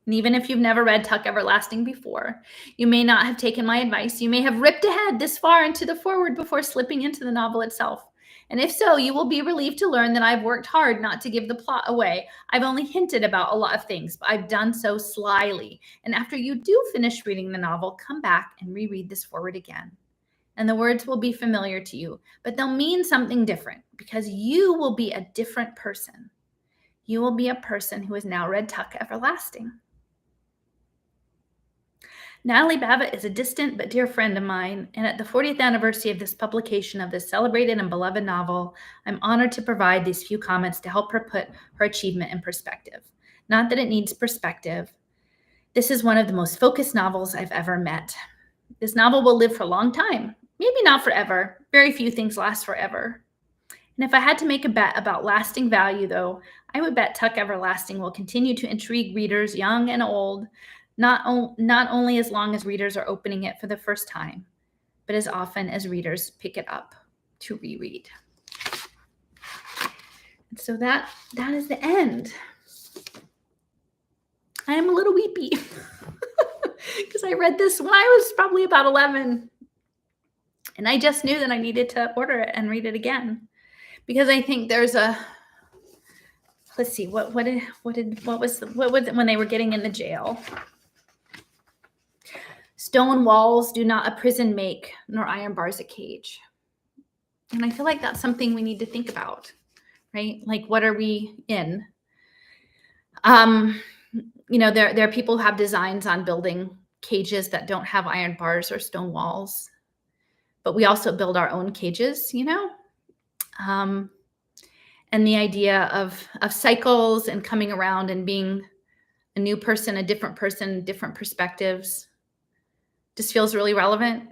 And even if you've never read Tuck Everlasting before, you may not have taken my advice. You may have ripped ahead this far into the foreword before slipping into the novel itself. And if so, you will be relieved to learn that I've worked hard not to give the plot away. I've only hinted about a lot of things, but I've done so slyly. And after you do finish reading the novel, come back and reread this foreword again. And the words will be familiar to you, but they'll mean something different because you will be a different person. You will be a person who has now read Tuck Everlasting. Natalie Babbitt is a distant but dear friend of mine, and at the 40th anniversary of this publication of this celebrated and beloved novel, I'm honored to provide these few comments to help her put her achievement in perspective. Not that it needs perspective. This is one of the most focused novels I've ever met. This novel will live for a long time, maybe not forever. Very few things last forever. And if I had to make a bet about lasting value, though, I would bet Tuck Everlasting will continue to intrigue readers, young and old, not only as long as readers are opening it for the first time, but as often as readers pick it up to reread. And so that is the end. I am a little weepy because I read this when I was probably about 11. And I just knew that I needed to order it and read it again. Because I think there's let's see, what was it when they were getting in the jail? Stone walls do not a prison make, nor iron bars a cage. And I feel like that's something we need to think about, right? Like, what are we in? There are people who have designs on building cages that don't have iron bars or stone walls, but we also build our own cages, and the idea of cycles and coming around and being a new person, a different person, different perspectives just feels really relevant.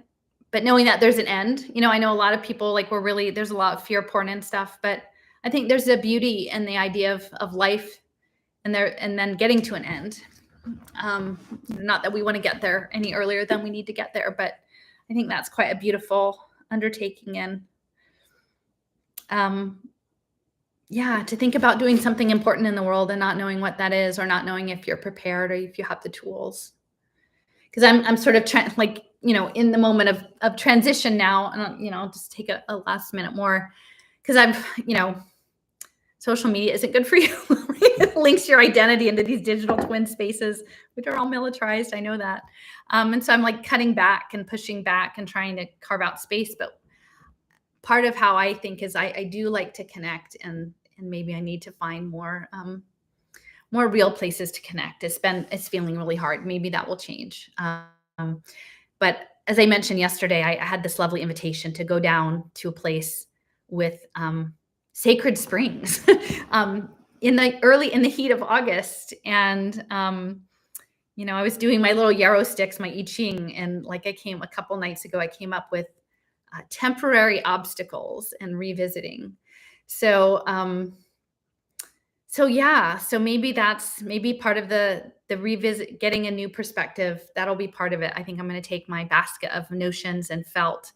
But knowing that there's an end, I know a lot of people there's a lot of fear porn and stuff, but I think there's a beauty in the idea of life and then getting to an end. Not that we want to get there any earlier than we need to get there, but I think that's quite a beautiful undertaking. And to think about doing something important in the world and not knowing what that is, or not knowing if you're prepared or if you have the tools. Because I'm sort of in the moment of transition now, and I'll just take a last minute more, because social media isn't good for you. It links your identity into these digital twin spaces, which are all militarized. I know that. And so I'm cutting back and pushing back and trying to carve out space. But part of how I think is I do like to connect, and maybe I need to find more real places to connect. It's feeling really hard. Maybe that will change. But as I mentioned yesterday, I had this lovely invitation to go down to a place with sacred springs in the heat of August. And I was doing my little yarrow sticks, my I Ching, and a couple nights ago, I came up with temporary obstacles and revisiting. So maybe part of the the revisit, getting a new perspective, that'll be part of it. I think I'm going to take my basket of notions and felt,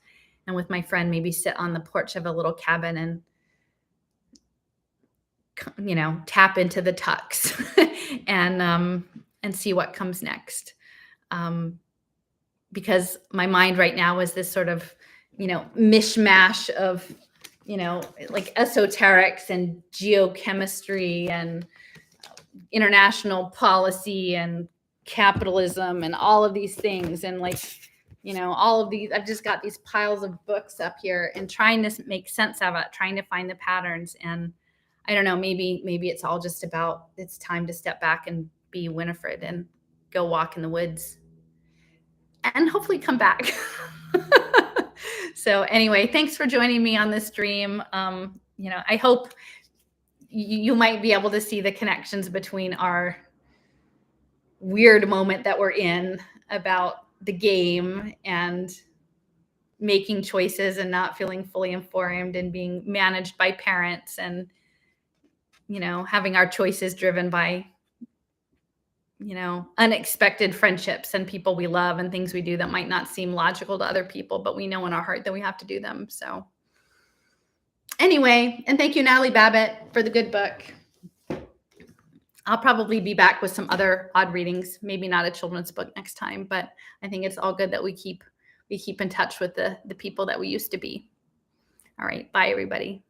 and with my friend, maybe sit on the porch of a little cabin and, tap into the tucks and see what comes next. Um, because my mind right now is this sort of, mishmash of, like esoterics and geochemistry and international policy and capitalism and all of these things. And like, all of these, I've just got these piles of books up here and trying to make sense of it, trying to find the patterns. And I don't know, maybe it's all just about, it's time to step back and be Winifred and go walk in the woods and hopefully come back. So anyway, thanks for joining me on this dream. I hope you might be able to see the connections between our weird moment that we're in about the game and making choices and not feeling fully informed and being managed by parents and, having our choices driven by, unexpected friendships and people we love and things we do that might not seem logical to other people, but we know in our heart that we have to do them. So anyway, and thank you, Natalie Babbitt, for the good book. I'll probably be back with some other odd readings, maybe not a children's book next time, but I think it's all good that we keep in touch with the people that we used to be. All right. Bye, everybody.